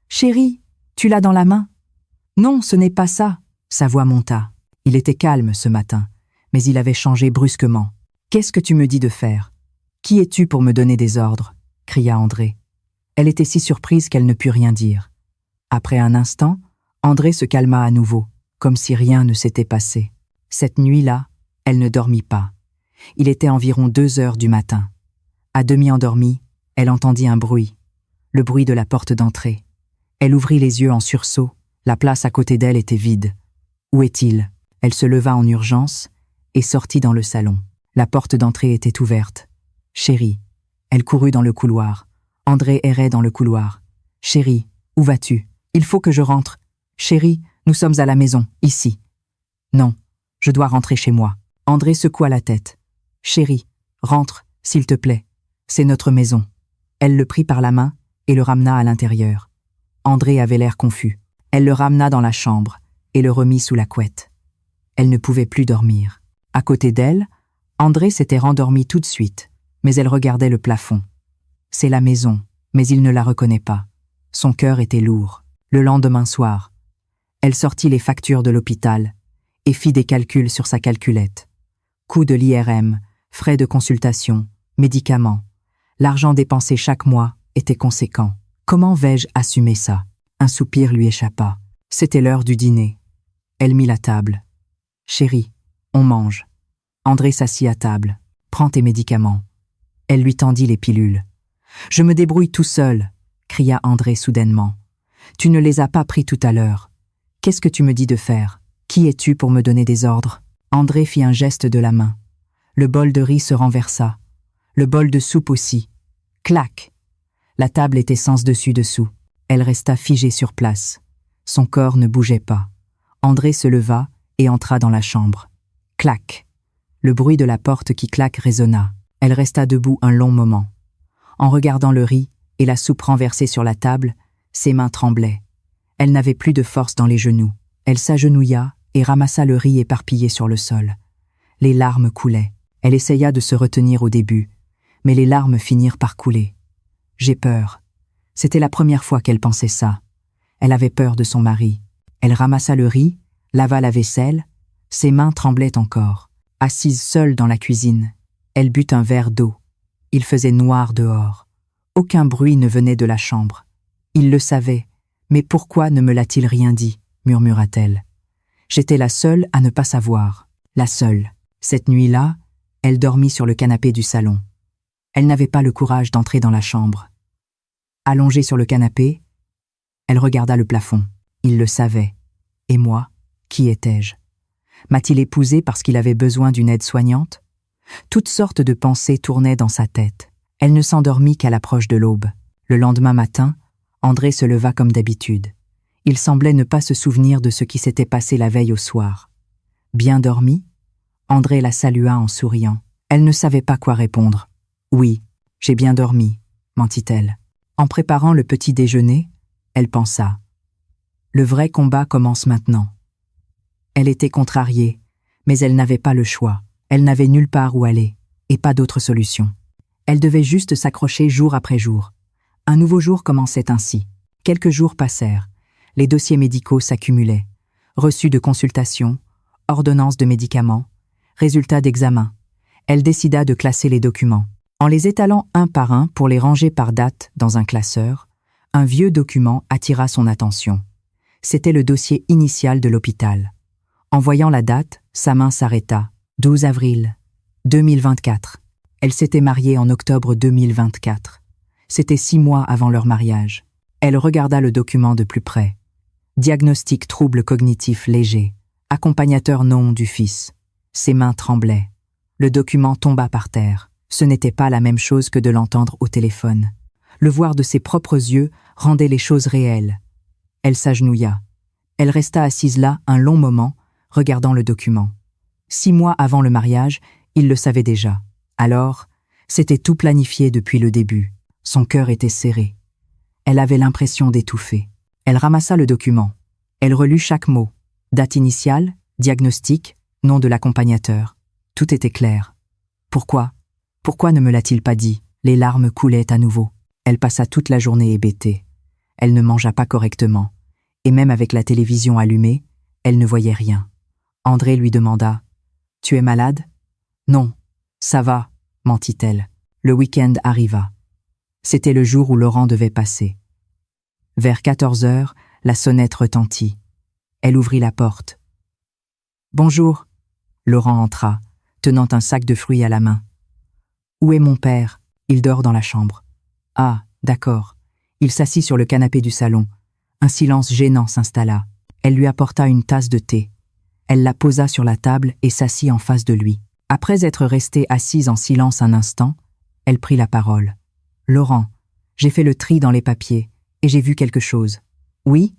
Chérie, tu l'as dans la main ? » « Non, ce n'est pas ça. » Sa voix monta. Il était calme ce matin, mais il avait changé brusquement. « Qu'est-ce que tu me dis de faire ? Qui es-tu pour me donner des ordres ?» cria André. Elle était si surprise qu'elle ne put rien dire. Après un instant, André se calma à nouveau, comme si rien ne s'était passé. Cette nuit-là, elle ne dormit pas. Il était environ 2 heures du matin. À demi endormie, elle entendit un bruit, le bruit de la porte d'entrée. Elle ouvrit les yeux en sursaut. La place à côté d'elle était vide. Où est-il ? Elle se leva en urgence et sortit dans le salon. La porte d'entrée était ouverte. « Chérie !» Elle courut dans le couloir. André errait dans le couloir. « Chérie, où vas-tu ? Il faut que je rentre. Chérie, nous sommes à la maison, ici. »« Non, je dois rentrer chez moi. » André secoua la tête. « Chérie, rentre, s'il te plaît. C'est notre maison. » Elle le prit par la main et le ramena à l'intérieur. André avait l'air confus. Elle le ramena dans la chambre et le remit sous la couette. Elle ne pouvait plus dormir. À côté d'elle, André s'était rendormi tout de suite, mais elle regardait le plafond. C'est la maison, mais il ne la reconnaît pas. Son cœur était lourd. Le lendemain soir, elle sortit les factures de l'hôpital et fit des calculs sur sa calculette. Coût de l'IRM, frais de consultation, médicaments. L'argent dépensé chaque mois était conséquent. Comment vais-je assumer ça ? Un soupir lui échappa. C'était l'heure du dîner. Elle mit la table. « Chérie, on mange. » André s'assit à table. « Prends tes médicaments. » Elle lui tendit les pilules. « Je me débrouille tout seul, » cria André soudainement. « Tu ne les as pas pris tout à l'heure. Qu'est-ce que tu me dis de faire ? Qui es-tu pour me donner des ordres ?» André fit un geste de la main. Le bol de riz se renversa. Le bol de soupe aussi. Clac ! La table était sens dessus-dessous. Elle resta figée sur place. Son corps ne bougeait pas. André se leva et entra dans la chambre. Clac ! Le bruit de la porte qui claque résonna. Elle resta debout un long moment. En regardant le riz et la soupe renversée sur la table, ses mains tremblaient. Elle n'avait plus de force dans les genoux. Elle s'agenouilla et ramassa le riz éparpillé sur le sol. Les larmes coulaient. Elle essaya de se retenir au début, mais les larmes finirent par couler. « J'ai peur. » C'était la première fois qu'elle pensait ça. Elle avait peur de son mari. Elle ramassa le riz, lava la vaisselle. Ses mains tremblaient encore. Assise seule dans la cuisine, elle but un verre d'eau. Il faisait noir dehors. Aucun bruit ne venait de la chambre. Il le savait, mais pourquoi ne me l'a-t-il rien dit, murmura-t-elle. J'étais la seule à ne pas savoir. La seule. Cette nuit-là, elle dormit sur le canapé du salon. Elle n'avait pas le courage d'entrer dans la chambre. Allongée sur le canapé, elle regarda le plafond. Il le savait. Et moi, qui étais-je ? M'a-t-il épousée parce qu'il avait besoin d'une aide-soignante ? Toutes sortes de pensées tournaient dans sa tête. Elle ne s'endormit qu'à l'approche de l'aube. Le lendemain matin, André se leva comme d'habitude. Il semblait ne pas se souvenir de ce qui s'était passé la veille au soir. « Bien dormi ?» André la salua en souriant. Elle ne savait pas quoi répondre. « Oui, j'ai bien dormi », mentit-elle. En préparant le petit déjeuner, elle pensa. Le vrai combat commence maintenant. Elle était contrariée, mais elle n'avait pas le choix. Elle n'avait nulle part où aller, et pas d'autre solution. Elle devait juste s'accrocher jour après jour. Un nouveau jour commençait ainsi. Quelques jours passèrent. Les dossiers médicaux s'accumulaient. Reçus de consultations, ordonnances de médicaments, résultats d'examen. Elle décida de classer les documents. En les étalant un par un pour les ranger par date dans un classeur, un vieux document attira son attention. C'était le dossier initial de l'hôpital. En voyant la date, sa main s'arrêta. 12 avril 2024. Elle s'était mariée en octobre 2024. C'était 6 mois avant leur mariage. Elle regarda le document de plus près. Diagnostic trouble cognitif léger. Accompagnateur non du fils. Ses mains tremblaient. Le document tomba par terre. Ce n'était pas la même chose que de l'entendre au téléphone. Le voir de ses propres yeux rendait les choses réelles. Elle s'agenouilla. Elle resta assise là un long moment, regardant le document. 6 mois avant le mariage, il le savait déjà. Alors, c'était tout planifié depuis le début. Son cœur était serré. Elle avait l'impression d'étouffer. Elle ramassa le document. Elle relut chaque mot. Date initiale, diagnostic, nom de l'accompagnateur. Tout était clair. Pourquoi ne me l'a-t-il pas dit? Les larmes coulaient à nouveau. Elle passa toute la journée hébétée. Elle ne mangea pas correctement. Et même avec la télévision allumée, elle ne voyait rien. André lui demanda « Tu es malade ?»« Non, ça va », mentit-elle. Le week-end arriva. C'était le jour où Laurent devait passer. Vers 14 heures, la sonnette retentit. Elle ouvrit la porte. « Bonjour !» Laurent entra, tenant un sac de fruits à la main. « Où est mon père ? Il dort dans la chambre. »« Ah, d'accord. » Il s'assit sur le canapé du salon. Un silence gênant s'installa. Elle lui apporta une tasse de thé. Elle la posa sur la table et s'assit en face de lui. Après être restée assise en silence un instant, elle prit la parole. « Laurent, j'ai fait le tri dans les papiers et j'ai vu quelque chose. »« Oui ?»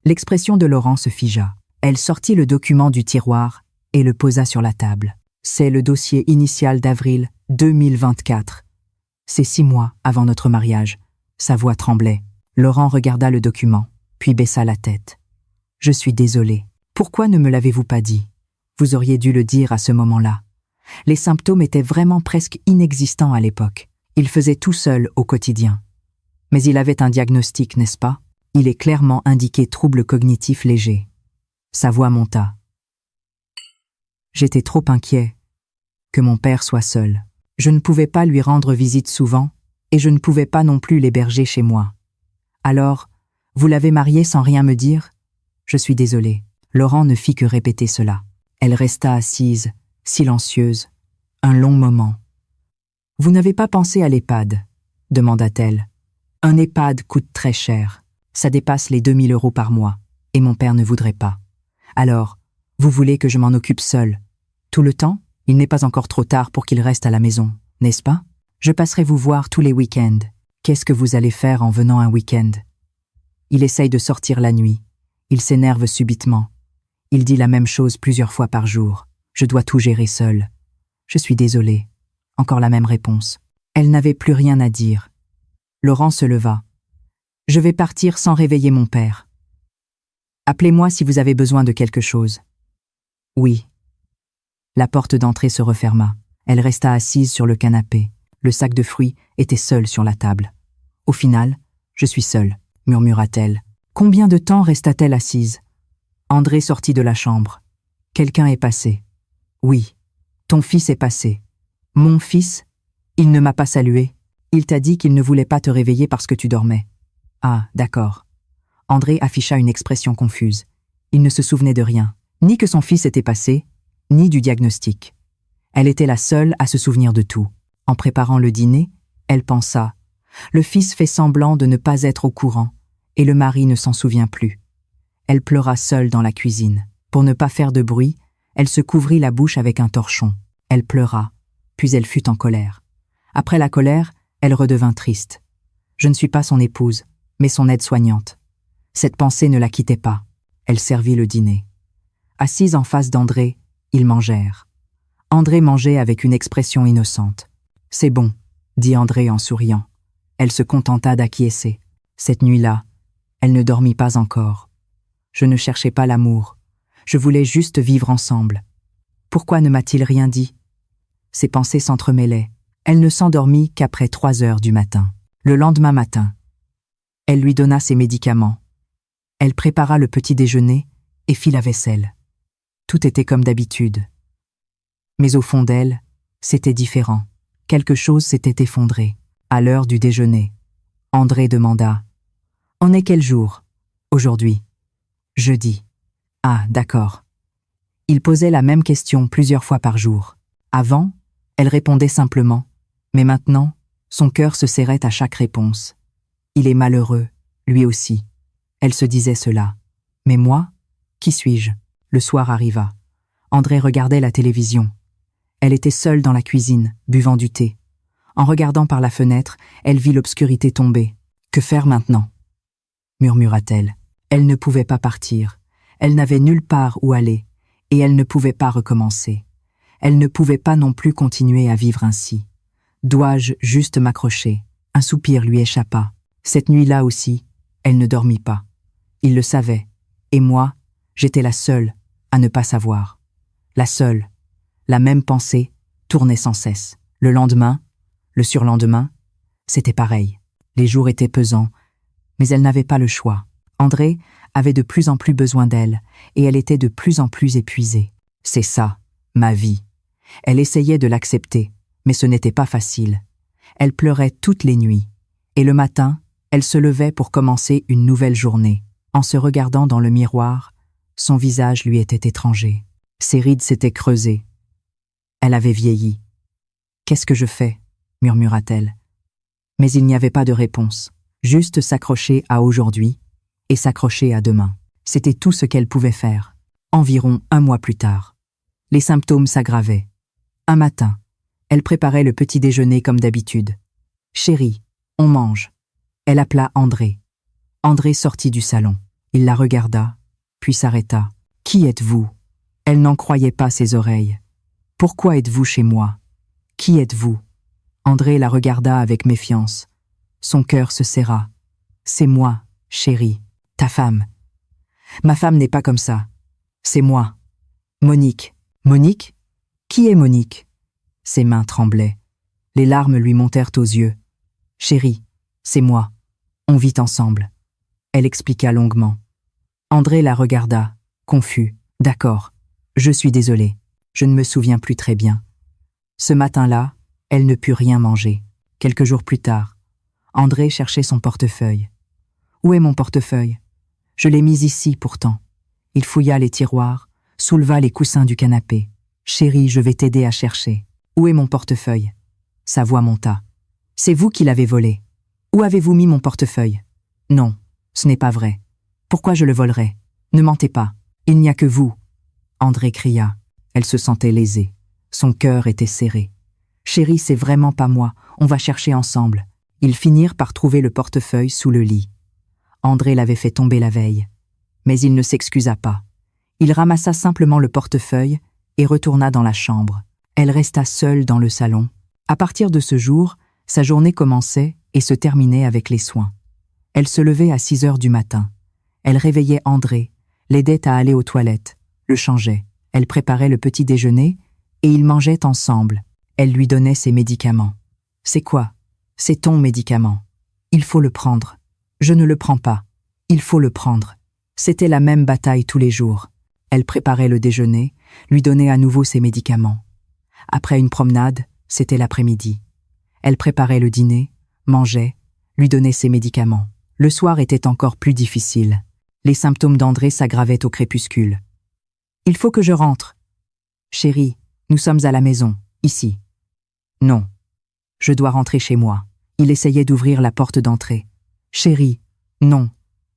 L'expression de Laurent se figea. Elle sortit le document du tiroir et le posa sur la table. « C'est le dossier initial d'avril 2024. C'est 6 mois avant notre mariage. » Sa voix tremblait. Laurent regarda le document, puis baissa la tête. « Je suis désolée. Pourquoi ne me l'avez-vous pas dit? Vous auriez dû le dire à ce moment-là. » Les symptômes étaient vraiment presque inexistants à l'époque. Il faisait tout seul au quotidien. Mais il avait un diagnostic, n'est-ce pas? Il est clairement indiqué trouble cognitif léger. Sa voix monta. J'étais trop inquiet que mon père soit seul. Je ne pouvais pas lui rendre visite souvent et je ne pouvais pas non plus l'héberger chez moi. Alors, vous l'avez marié sans rien me dire? Je suis désolée. Laurent ne fit que répéter cela. Elle resta assise, silencieuse, un long moment. « Vous n'avez pas pensé à l'EHPAD ?» demanda-t-elle. « Un EHPAD coûte très cher. Ça dépasse les 2 000 € par mois, et mon père ne voudrait pas. Alors, vous voulez que je m'en occupe seule? Tout le temps? Il n'est pas encore trop tard pour qu'il reste à la maison, n'est-ce pas? Je passerai vous voir tous les week-ends. Qu'est-ce que vous allez faire en venant un week-end? Il essaye de sortir la nuit. Il s'énerve subitement. Il dit la même chose plusieurs fois par jour. Je dois tout gérer seule. Je suis désolée. Encore la même réponse. Elle n'avait plus rien à dire. Laurent se leva. Je vais partir sans réveiller mon père. Appelez-moi si vous avez besoin de quelque chose. Oui. La porte d'entrée se referma. Elle resta assise sur le canapé. Le sac de fruits était seul sur la table. Au final, je suis seule, murmura-t-elle. Combien de temps resta-t-elle assise? André sortit de la chambre. Quelqu'un est passé. Oui, ton fils est passé. Mon fils? Il ne m'a pas salué. Il t'a dit qu'il ne voulait pas te réveiller parce que tu dormais. Ah, d'accord. André afficha une expression confuse. Il ne se souvenait de rien, ni que son fils était passé, ni du diagnostic. Elle était la seule à se souvenir de tout. En préparant le dîner, elle pensa « Le fils fait semblant de ne pas être au courant, et le mari ne s'en souvient plus. » Elle pleura seule dans la cuisine. Pour ne pas faire de bruit, elle se couvrit la bouche avec un torchon. Elle pleura, puis elle fut en colère. Après la colère, elle redevint triste. Je ne suis pas son épouse, mais son aide-soignante. Cette pensée ne la quittait pas. Elle servit le dîner. Assise en face d'André, ils mangèrent. André mangeait avec une expression innocente. « C'est bon », dit André en souriant. Elle se contenta d'acquiescer. Cette nuit-là, elle ne dormit pas encore. Je ne cherchais pas l'amour. Je voulais juste vivre ensemble. Pourquoi ne m'a-t-il rien dit? Ses pensées s'entremêlaient. Elle ne s'endormit qu'après 3 heures du matin. Le lendemain matin, elle lui donna ses médicaments. Elle prépara le petit déjeuner et fit la vaisselle. Tout était comme d'habitude. Mais au fond d'elle, c'était différent. Quelque chose s'était effondré. À l'heure du déjeuner, André demanda « On est quel jour? Aujourd'hui. Jeudi. Ah, d'accord. » Il posait la même question plusieurs fois par jour. Avant, elle répondait simplement, mais maintenant, son cœur se serrait à chaque réponse. Il est malheureux, lui aussi. Elle se disait cela. Mais moi, qui suis-je? Le soir arriva. André regardait la télévision. Elle était seule dans la cuisine, buvant du thé. En regardant par la fenêtre, elle vit l'obscurité tomber. « Que faire maintenant ?» murmura-t-elle. Elle ne pouvait pas partir. Elle n'avait nulle part où aller, et elle ne pouvait pas recommencer. Elle ne pouvait pas non plus continuer à vivre ainsi. Dois-je juste m'accrocher? Un soupir lui échappa. Cette nuit-là aussi, elle ne dormit pas. Il le savait, et moi, j'étais la seule à ne pas savoir. La seule. La même pensée tournait sans cesse. Le lendemain, le surlendemain, c'était pareil. Les jours étaient pesants, mais elle n'avait pas le choix. André avait de plus en plus besoin d'elle, et elle était de plus en plus épuisée. C'est ça, ma vie. Elle essayait de l'accepter, mais ce n'était pas facile. Elle pleurait toutes les nuits, et le matin, elle se levait pour commencer une nouvelle journée. En se regardant dans le miroir, son visage lui était étranger. Ses rides s'étaient creusées. Elle avait vieilli. « Qu'est-ce que je fais ?» murmura-t-elle. Mais il n'y avait pas de réponse, juste s'accrocher à aujourd'hui et s'accrocher à demain. C'était tout ce qu'elle pouvait faire. Environ un mois plus tard, les symptômes s'aggravaient. Un matin, elle préparait le petit déjeuner comme d'habitude. « Chérie, on mange. » Elle appela André. André sortit du salon. Il la regarda, puis s'arrêta. « Qui êtes-vous » Elle n'en croyait pas ses oreilles. « Pourquoi êtes-vous chez moi ?»« Qui êtes-vous » André la regarda avec méfiance. Son cœur se serra. « C'est moi, chérie, ta femme. »« Ma femme n'est pas comme ça. C'est moi. Monique. »« Monique ? Qui est Monique ?» Ses mains tremblaient. Les larmes lui montèrent aux yeux. « Chérie, c'est moi. On vit ensemble. » Elle expliqua longuement. André la regarda, confus. « D'accord, je suis désolé. Je ne me souviens plus très bien. » Ce matin-là, elle ne put rien manger. Quelques jours plus tard, André cherchait son portefeuille. « Où est mon portefeuille ? Je l'ai mis ici pourtant. » Il fouilla les tiroirs, souleva les coussins du canapé. « Chérie, je vais t'aider à chercher. Où est mon portefeuille ?» Sa voix monta. « C'est vous qui l'avez volé. Où avez-vous mis mon portefeuille ? » « Non, ce n'est pas vrai. Pourquoi je le volerais ? Ne mentez pas. Il n'y a que vous. » André cria. Elle se sentait lésée. Son cœur était serré. « Chérie, c'est vraiment pas moi. On va chercher ensemble. » Ils finirent par trouver le portefeuille sous le lit. André l'avait fait tomber la veille. Mais il ne s'excusa pas. Il ramassa simplement le portefeuille et retourna dans la chambre. Elle resta seule dans le salon. À partir de ce jour, sa journée commençait et se terminait avec les soins. Elle se levait à 6 heures du matin. Elle réveillait André, l'aidait à aller aux toilettes, le changeait. Elle préparait le petit déjeuner et ils mangeaient ensemble. Elle lui donnait ses médicaments. « C'est quoi ? C'est ton médicament. Il faut le prendre. » « Je ne le prends pas. Il faut le prendre. » C'était la même bataille tous les jours. Elle préparait le déjeuner, lui donnait à nouveau ses médicaments. Après une promenade, c'était l'après-midi. Elle préparait le dîner, mangeait, lui donnait ses médicaments. Le soir était encore plus difficile. Les symptômes d'André s'aggravaient au crépuscule. « Il faut que je rentre. »« Chérie, nous sommes à la maison, ici. »« Non. Je dois rentrer chez moi. » Il essayait d'ouvrir la porte d'entrée. « Chérie, non.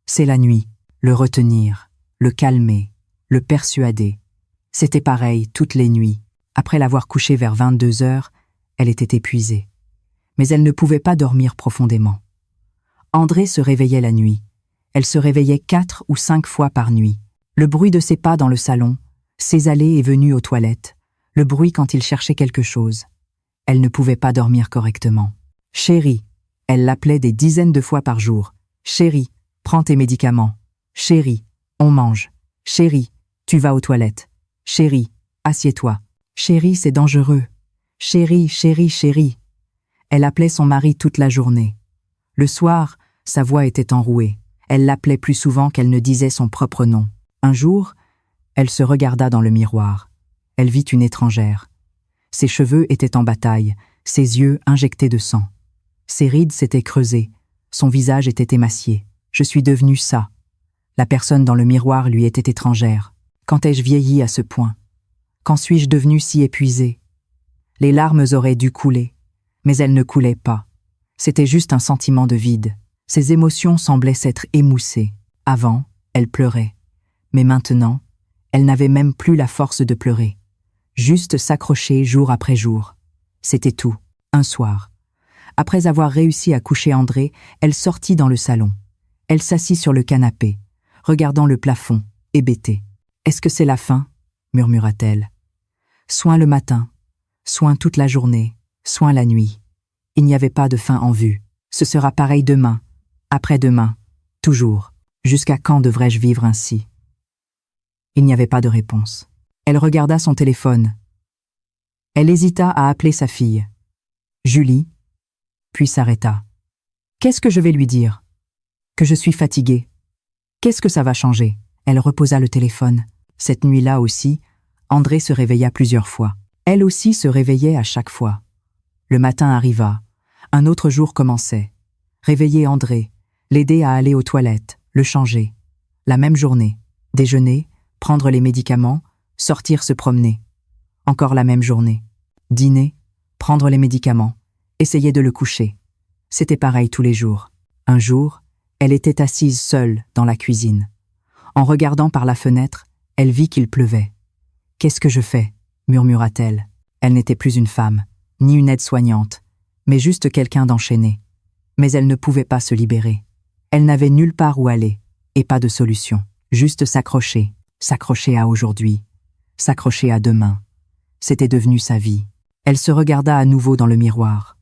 C'est la nuit. » Le retenir, le calmer, le persuader. C'était pareil toutes les nuits. Après l'avoir couché vers 22 heures, elle était épuisée. Mais elle ne pouvait pas dormir profondément. André se réveillait la nuit. Elle se réveillait 4 ou 5 fois par nuit. Le bruit de ses pas dans le salon, ses allées et venues aux toilettes, le bruit quand il cherchait quelque chose. Elle ne pouvait pas dormir correctement. « Chérie », elle l'appelait des dizaines de fois par jour. « Chérie, prends tes médicaments. Chérie, on mange. Chérie, tu vas aux toilettes. Chérie, assieds-toi. Chérie, c'est dangereux. Chérie, chérie, chérie. » Elle appelait son mari toute la journée. Le soir, sa voix était enrouée. Elle l'appelait plus souvent qu'elle ne disait son propre nom. Un jour, elle se regarda dans le miroir. Elle vit une étrangère. Ses cheveux étaient en bataille, ses yeux injectés de sang. Ses rides s'étaient creusées, son visage était émacié. « Je suis devenue ça. » La personne dans le miroir lui était étrangère. Quand ai-je vieilli à ce point? Quand suis-je devenue si épuisée? Les larmes auraient dû couler, mais elles ne coulaient pas. C'était juste un sentiment de vide. Ses émotions semblaient s'être émoussées. Avant, elle pleurait. Mais maintenant, elle n'avait même plus la force de pleurer. Juste s'accrocher jour après jour. C'était tout. Un soir, après avoir réussi à coucher André, elle sortit dans le salon. Elle s'assit sur le canapé, regardant le plafond, hébétée. « Est-ce que c'est la fin ?» murmura-t-elle. Soins le matin, soins toute la journée, soins la nuit. Il n'y avait pas de fin en vue. Ce sera pareil demain, après-demain, toujours. Jusqu'à quand devrais-je vivre ainsi? Il n'y avait pas de réponse. Elle regarda son téléphone. Elle hésita à appeler sa fille. Julie, puis s'arrêta. Qu'est-ce que je vais lui dire? Que je suis fatiguée. Qu'est-ce que ça va changer? Elle reposa le téléphone. Cette nuit-là aussi, André se réveilla plusieurs fois. Elle aussi se réveillait à chaque fois. Le matin arriva. Un autre jour commençait. Réveiller André, l'aider à aller aux toilettes, le changer. La même journée. Déjeuner, prendre les médicaments, sortir se promener. Encore la même journée. Dîner, prendre les médicaments, essayer de le coucher. C'était pareil tous les jours. Un jour, elle était assise seule dans la cuisine. En regardant par la fenêtre, elle vit qu'il pleuvait. « Qu'est-ce que je fais ?» murmura-t-elle. Elle n'était plus une femme, ni une aide-soignante, mais juste quelqu'un d'enchaîné. Mais elle ne pouvait pas se libérer. Elle n'avait nulle part où aller, et pas de solution. Juste s'accrocher à aujourd'hui, s'accrocher à demain. C'était devenu sa vie. Elle se regarda à nouveau dans le miroir.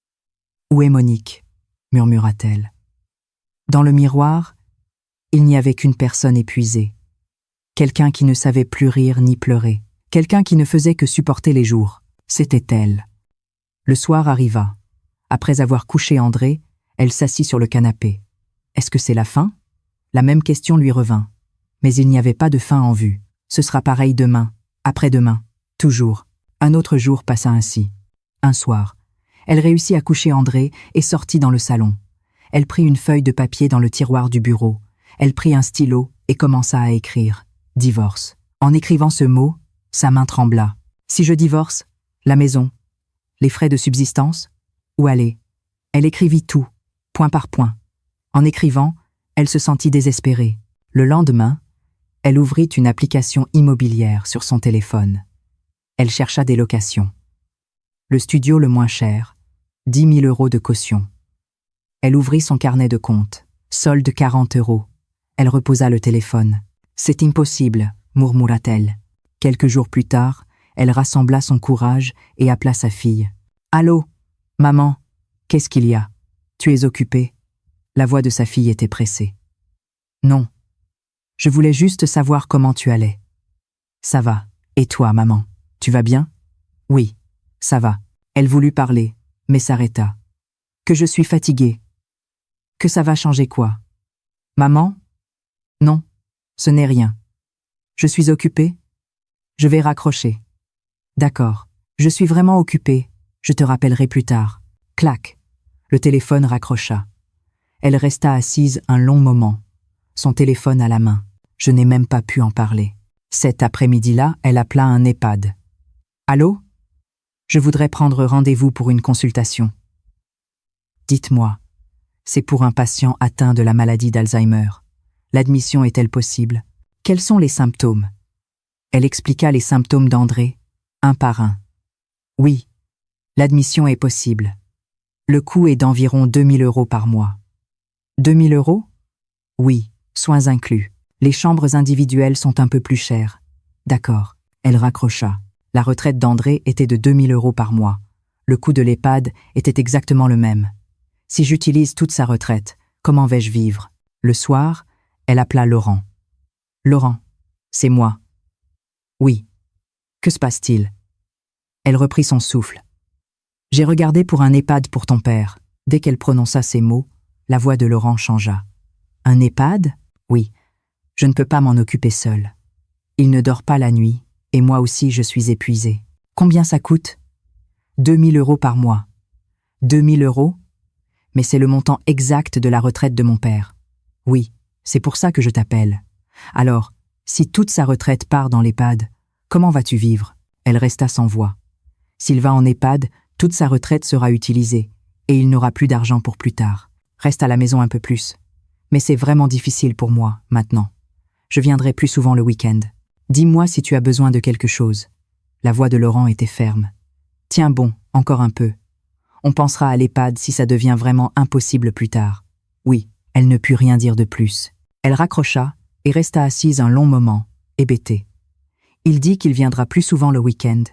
« Où est Monique ?» murmura-t-elle. Dans le miroir, il n'y avait qu'une personne épuisée. Quelqu'un qui ne savait plus rire ni pleurer. Quelqu'un qui ne faisait que supporter les jours. C'était elle. Le soir arriva. Après avoir couché André, elle s'assit sur le canapé. Est-ce que c'est la fin? La même question lui revint. Mais il n'y avait pas de fin en vue. Ce sera pareil demain, après-demain, toujours. Un autre jour passa ainsi. Un soir, elle réussit à coucher André et sortit dans le salon. Elle prit une feuille de papier dans le tiroir du bureau. Elle prit un stylo et commença à écrire. Divorce. En écrivant ce mot, sa main trembla. Si je divorce, la maison, les frais de subsistance, où aller? Elle écrivit tout, point par point. En écrivant, elle se sentit désespérée. Le lendemain, elle ouvrit une application immobilière sur son téléphone. Elle chercha des locations. Le studio le moins cher, 10 000 € de caution. Elle ouvrit son carnet de compte. Solde 40 €. Elle reposa le téléphone. « C'est impossible », murmura-t-elle. Quelques jours plus tard, elle rassembla son courage et appela sa fille. « Allô, maman, qu'est-ce qu'il y a? Tu es occupée ?» La voix de sa fille était pressée. « Non. Je voulais juste savoir comment tu allais. »« Ça va. Et toi, maman, tu vas bien ?»« Oui, ça va. » Elle voulut parler, mais s'arrêta. « Que je suis fatiguée. »« Que ça va changer quoi? »« Maman? Non, ce n'est rien. Je suis occupée. Je vais raccrocher. »« D'accord. Je suis vraiment occupée. Je te rappellerai plus tard. » Clac. Le téléphone raccrocha. Elle resta assise un long moment, son téléphone à la main. Je n'ai même pas pu en parler. Cet après-midi-là, elle appela un EHPAD. « Allô? Je voudrais prendre rendez-vous pour une consultation. » « Dites-moi, c'est pour un patient atteint de la maladie d'Alzheimer. L'admission est-elle possible? Quels sont les symptômes? » Elle expliqua les symptômes d'André, un par un. « Oui, l'admission est possible. Le coût est d'environ 2 000 € par mois. »« 2 000 €? Oui, soins inclus. Les chambres individuelles sont un peu plus chères. »« D'accord. » Elle raccrocha. La retraite d'André était de 2 000 € par mois. Le coût de l'EHPAD était exactement le même. Si j'utilise toute sa retraite, comment vais-je vivre? Le soir, elle appela Laurent. « Laurent, c'est moi. »« Oui. Que se passe-t-il » Elle reprit son souffle. « J'ai regardé pour un EHPAD pour ton père. » Dès qu'elle prononça ces mots, la voix de Laurent changea. « Un EHPAD? Oui. Je ne peux pas m'en occuper seule. Il ne dort pas la nuit, et moi aussi je suis épuisée. Combien ça coûte? 2 000 € par mois. 2 000 €? Mais c'est le montant exact de la retraite de mon père. Oui, c'est pour ça que je t'appelle. Alors, si toute sa retraite part dans l'EHPAD, comment vas-tu vivre? » Elle resta sans voix. S'il va en EHPAD, toute sa retraite sera utilisée, et il n'aura plus d'argent pour plus tard. Reste à la maison un peu plus. Mais c'est vraiment difficile pour moi, maintenant. Je viendrai plus souvent le week-end. Dis-moi si tu as besoin de quelque chose. La voix de Laurent était ferme. Tiens bon, encore un peu. On pensera à l'EHPAD si ça devient vraiment impossible plus tard. Oui, elle ne put rien dire de plus. Elle raccrocha et resta assise un long moment, hébétée. Il dit qu'il viendra plus souvent le week-end,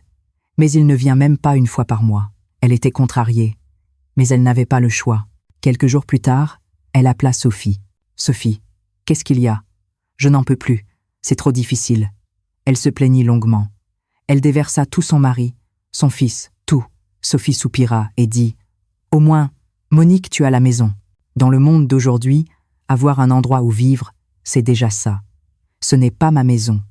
mais il ne vient même pas une fois par mois. Elle était contrariée, mais elle n'avait pas le choix. Quelques jours plus tard, elle appela Sophie. « Sophie, qu'est-ce qu'il y a? Je n'en peux plus, c'est trop difficile. » Elle se plaignit longuement. Elle déversa tout son mari, son fils, tout. Sophie soupira et dit « Au moins, Monique, tu as la maison. Dans le monde d'aujourd'hui, avoir un endroit où vivre, c'est déjà ça. Ce n'est pas ma maison.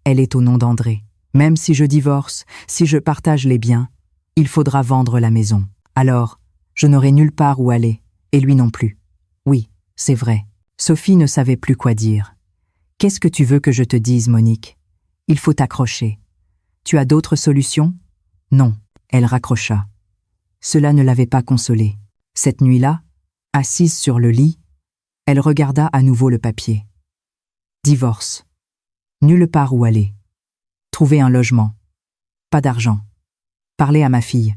Elle est au nom d'André. Même si je divorce, si je partage les biens, il faudra vendre la maison. Alors, je n'aurai nulle part où aller, et lui non plus. Oui, c'est vrai. » Sophie ne savait plus quoi dire. « Qu'est-ce que tu veux que je te dise, Monique? Il faut t'accrocher. Tu as d'autres solutions? » Non, elle raccrocha. Cela ne l'avait pas consolée. Cette nuit-là, assise sur le lit, elle regarda à nouveau le papier. Divorce. Nulle part où aller. Trouver un logement. Pas d'argent. Parler à ma fille.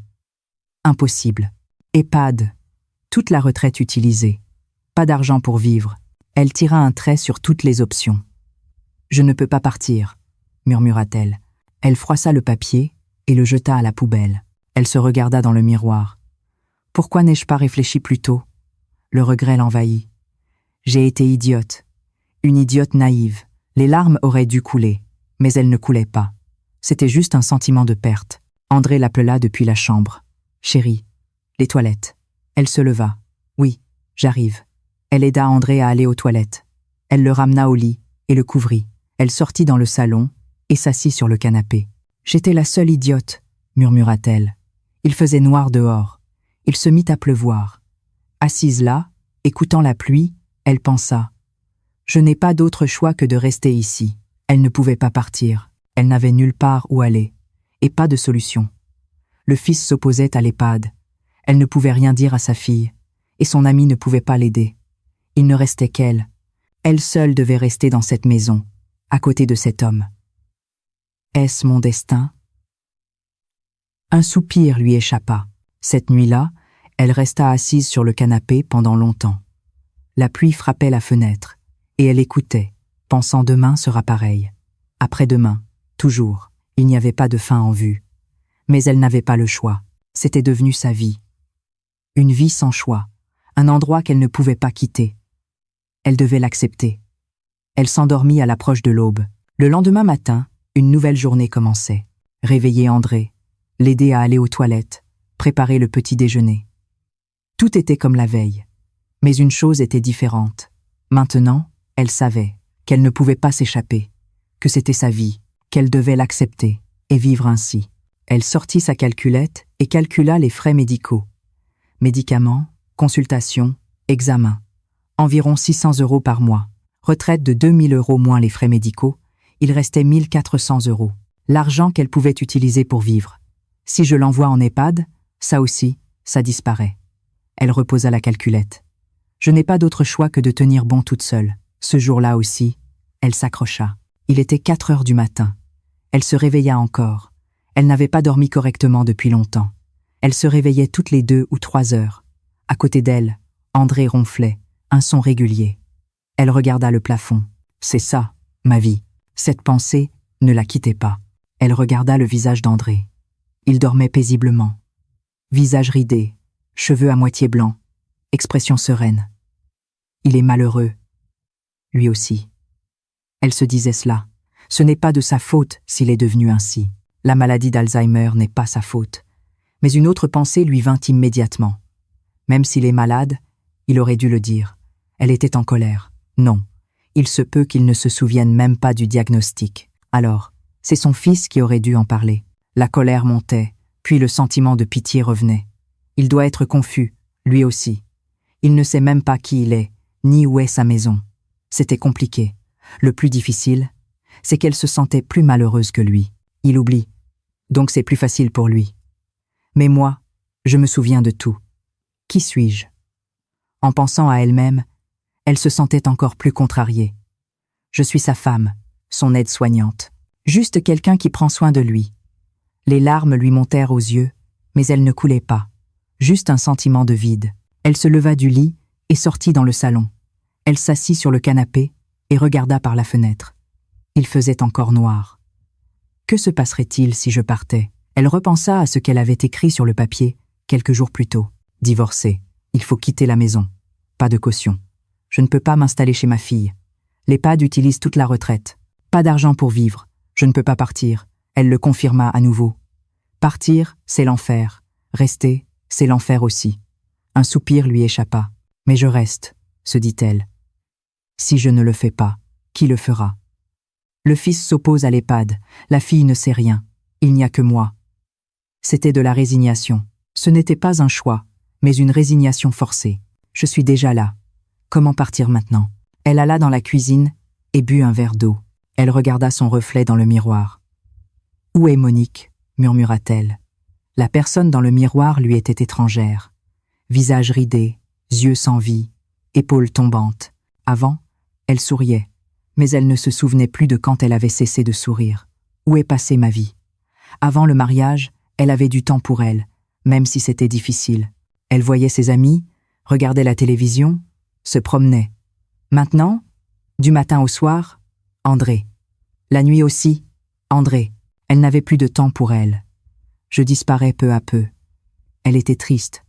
Impossible. EHPAD. Toute la retraite utilisée. Pas d'argent pour vivre. Elle tira un trait sur toutes les options. « Je ne peux pas partir », murmura-t-elle. Elle froissa le papier et le jeta à la poubelle. Elle se regarda dans le miroir. « Pourquoi n'ai-je pas réfléchi plus tôt ?» Le regret l'envahit. « J'ai été idiote. Une idiote naïve. Les larmes auraient dû couler, mais elles ne coulaient pas. C'était juste un sentiment de perte. » André l'appela depuis la chambre. « Chérie, les toilettes. » Elle se leva. « Oui, j'arrive. » Elle aida André à aller aux toilettes. Elle le ramena au lit et le couvrit. Elle sortit dans le salon et s'assit sur le canapé. « J'étais la seule idiote, » murmura-t-elle. Il faisait noir dehors. Il se mit à pleuvoir. Assise là, écoutant la pluie, elle pensa « Je n'ai pas d'autre choix que de rester ici. » Elle ne pouvait pas partir. Elle n'avait nulle part où aller. Et pas de solution. Le fils s'opposait à l'EHPAD. Elle ne pouvait rien dire à sa fille. Et son ami ne pouvait pas l'aider. Il ne restait qu'elle. Elle seule devait rester dans cette maison, à côté de cet homme. Est-ce mon destin? Un soupir lui échappa. Cette nuit-là, elle resta assise sur le canapé pendant longtemps. La pluie frappait la fenêtre, et elle écoutait, pensant demain sera pareil. Après-demain, toujours, il n'y avait pas de fin en vue. Mais elle n'avait pas le choix. C'était devenu sa vie. Une vie sans choix, un endroit qu'elle ne pouvait pas quitter. Elle devait l'accepter. Elle s'endormit à l'approche de l'aube. Le lendemain matin, une nouvelle journée commençait. Réveiller André, l'aider à aller aux toilettes, préparer le petit déjeuner. Tout était comme la veille. Mais une chose était différente. Maintenant, elle savait qu'elle ne pouvait pas s'échapper, que c'était sa vie, qu'elle devait l'accepter et vivre ainsi. Elle sortit sa calculette et calcula les frais médicaux. Médicaments, consultations, examens. Environ 600 € par mois. Retraite de 2000 € moins les frais médicaux, il restait 1400 €. L'argent qu'elle pouvait utiliser pour vivre. Si je l'envoie en EHPAD, ça aussi, ça disparaît. Elle reposa la calculette. Je n'ai pas d'autre choix que de tenir bon toute seule. Ce jour-là aussi, elle s'accrocha. Il était 4 heures du matin. Elle se réveilla encore. Elle n'avait pas dormi correctement depuis longtemps. Elle se réveillait toutes les 2 ou 3 heures. À côté d'elle, André ronflait, un son régulier. Elle regarda le plafond. C'est ça, ma vie. Cette pensée ne la quittait pas. Elle regarda le visage d'André. Il dormait paisiblement. Visage ridé, cheveux à moitié blancs, expression sereine. Il est malheureux. Lui aussi. Elle se disait cela. Ce n'est pas de sa faute s'il est devenu ainsi. La maladie d'Alzheimer n'est pas sa faute. Mais une autre pensée lui vint immédiatement. Même s'il est malade, il aurait dû le dire. Elle était en colère. Non, il se peut qu'il ne se souvienne même pas du diagnostic. Alors, c'est son fils qui aurait dû en parler. La colère montait, puis le sentiment de pitié revenait. Il doit être confus, lui aussi. Il ne sait même pas qui il est, ni où est sa maison. C'était compliqué. Le plus difficile, c'est qu'elle se sentait plus malheureuse que lui. Il oublie. Donc c'est plus facile pour lui. Mais moi, je me souviens de tout. Qui suis-je? En pensant à elle-même, elle se sentait encore plus contrariée. Je suis sa femme, son aide-soignante. Juste quelqu'un qui prend soin de lui. Les larmes lui montèrent aux yeux, mais elles ne coulaient pas. Juste un sentiment de vide. Elle se leva du lit et sortit dans le salon. Elle s'assit sur le canapé et regarda par la fenêtre. Il faisait encore noir. Que se passerait-il si je partais? Elle repensa à ce qu'elle avait écrit sur le papier quelques jours plus tôt. Divorcée, il faut quitter la maison. Pas de caution. Je ne peux pas m'installer chez ma fille. L'EHPAD utilise toute la retraite. Pas d'argent pour vivre. Je ne peux pas partir. Elle le confirma à nouveau. Partir, c'est l'enfer. Rester, c'est l'enfer aussi. Un soupir lui échappa. Mais je reste, se dit-elle. Si je ne le fais pas, qui le fera? Le fils s'oppose à l'EHPAD. La fille ne sait rien. Il n'y a que moi. C'était de la résignation. Ce n'était pas un choix, mais une résignation forcée. Je suis déjà là. Comment partir maintenant? Elle alla dans la cuisine et but un verre d'eau. Elle regarda son reflet dans le miroir. « Où est Monique ?» murmura-t-elle. La personne dans le miroir lui était étrangère. Visage ridé, yeux sans vie, épaules tombantes. Avant, elle souriait, mais elle ne se souvenait plus de quand elle avait cessé de sourire. Où est passée ma vie? Avant le mariage, elle avait du temps pour elle, même si c'était difficile. Elle voyait ses amis, regardait la télévision, se promenait. Maintenant, du matin au soir, André. La nuit aussi, André. Elle n'avait plus de temps pour elle. Je disparais peu à peu. Elle était triste,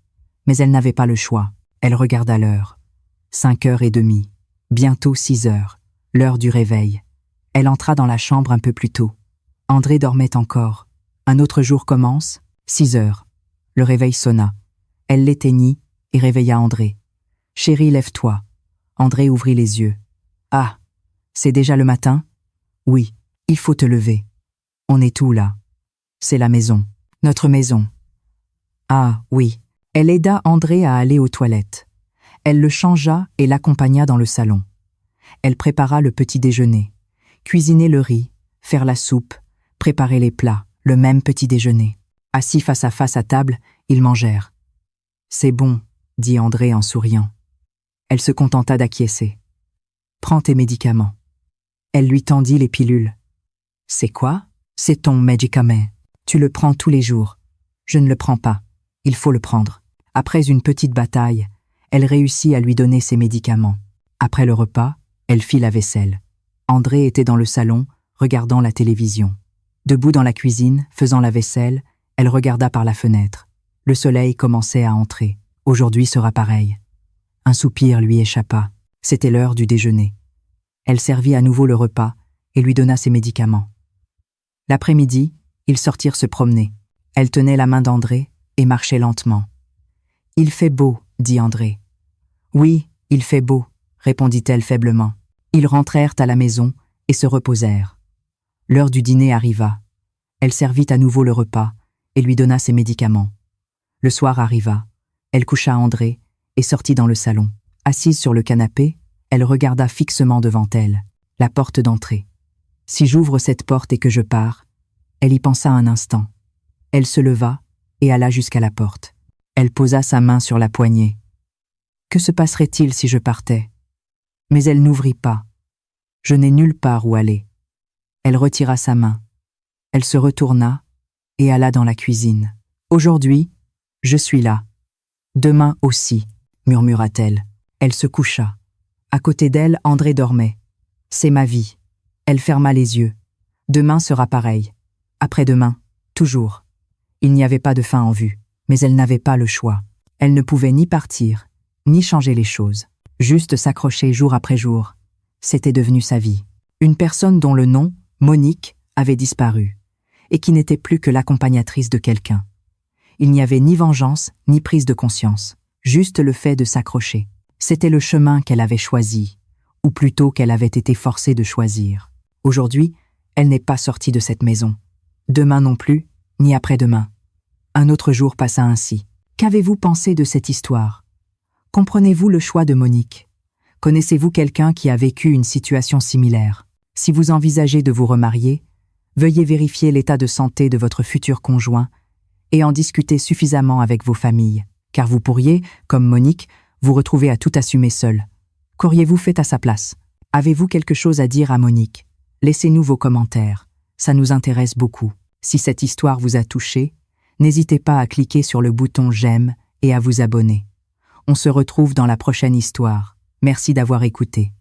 mais elle n'avait pas le choix. Elle regarda l'heure. 5h30. Bientôt 6h. L'heure du réveil. Elle entra dans la chambre un peu plus tôt. André dormait encore. Un autre jour commence, 6h. Le réveil sonna. Elle l'éteignit et réveilla André. « Chérie, lève-toi. » André ouvrit les yeux. « Ah, c'est déjà le matin? »« Oui, il faut te lever. » « On est où là? »« C'est la maison. Notre maison. »« Ah, oui. » Elle aida André à aller aux toilettes. Elle le changea et l'accompagna dans le salon. Elle prépara le petit déjeuner. Cuisiner le riz, faire la soupe, préparer les plats, le même petit déjeuner. Assis face à table, ils mangèrent. « C'est bon, » dit André en souriant. Elle se contenta d'acquiescer. « Prends tes médicaments. » Elle lui tendit les pilules. « C'est quoi? » « C'est ton médicament. Tu le prends tous les jours. »« Je ne le prends pas. Il faut le prendre. » Après une petite bataille, elle réussit à lui donner ses médicaments. Après le repas, elle fit la vaisselle. André était dans le salon, regardant la télévision. Debout dans la cuisine, faisant la vaisselle, elle regarda par la fenêtre. Le soleil commençait à entrer. Aujourd'hui sera pareil. Un soupir lui échappa. C'était l'heure du déjeuner. Elle servit à nouveau le repas et lui donna ses médicaments. L'après-midi, ils sortirent se promener. Elle tenait la main d'André et marchait lentement. « Il fait beau, » dit André. « Oui, il fait beau, » répondit-elle faiblement. Ils rentrèrent à la maison et se reposèrent. L'heure du dîner arriva. Elle servit à nouveau le repas et lui donna ses médicaments. Le soir arriva. Elle coucha André et sortit dans le salon. Assise sur le canapé, elle regarda fixement devant elle, la porte d'entrée. Si j'ouvre cette porte et que je pars, elle y pensa un instant. Elle se leva et alla jusqu'à la porte. Elle posa sa main sur la poignée. Que se passerait-il si je partais? Mais elle n'ouvrit pas. Je n'ai nulle part où aller. Elle retira sa main. Elle se retourna et alla dans la cuisine. Aujourd'hui, je suis là. Demain aussi, murmura-t-elle. Elle se coucha. À côté d'elle, André dormait. C'est ma vie. Elle ferma les yeux. Demain sera pareil. Après-demain, toujours. Il n'y avait pas de fin en vue, mais elle n'avait pas le choix. Elle ne pouvait ni partir, ni changer les choses. Juste s'accrocher jour après jour. C'était devenu sa vie. Une personne dont le nom, Monique, avait disparu, et qui n'était plus que l'accompagnatrice de quelqu'un. Il n'y avait ni vengeance, ni prise de conscience, juste le fait de s'accrocher. C'était le chemin qu'elle avait choisi, ou plutôt qu'elle avait été forcée de choisir. Aujourd'hui, elle n'est pas sortie de cette maison. Demain non plus, ni après-demain. Un autre jour passa ainsi. Qu'avez-vous pensé de cette histoire? Comprenez-vous le choix de Monique? Connaissez-vous quelqu'un qui a vécu une situation similaire? Si vous envisagez de vous remarier, veuillez vérifier l'état de santé de votre futur conjoint et en discuter suffisamment avec vos familles, car vous pourriez, comme Monique, vous retrouver à tout assumer seul. Qu'auriez-vous fait à sa place? Avez-vous quelque chose à dire à Monique? Laissez-nous vos commentaires, ça nous intéresse beaucoup. Si cette histoire vous a touché, n'hésitez pas à cliquer sur le bouton j'aime et à vous abonner. On se retrouve dans la prochaine histoire. Merci d'avoir écouté.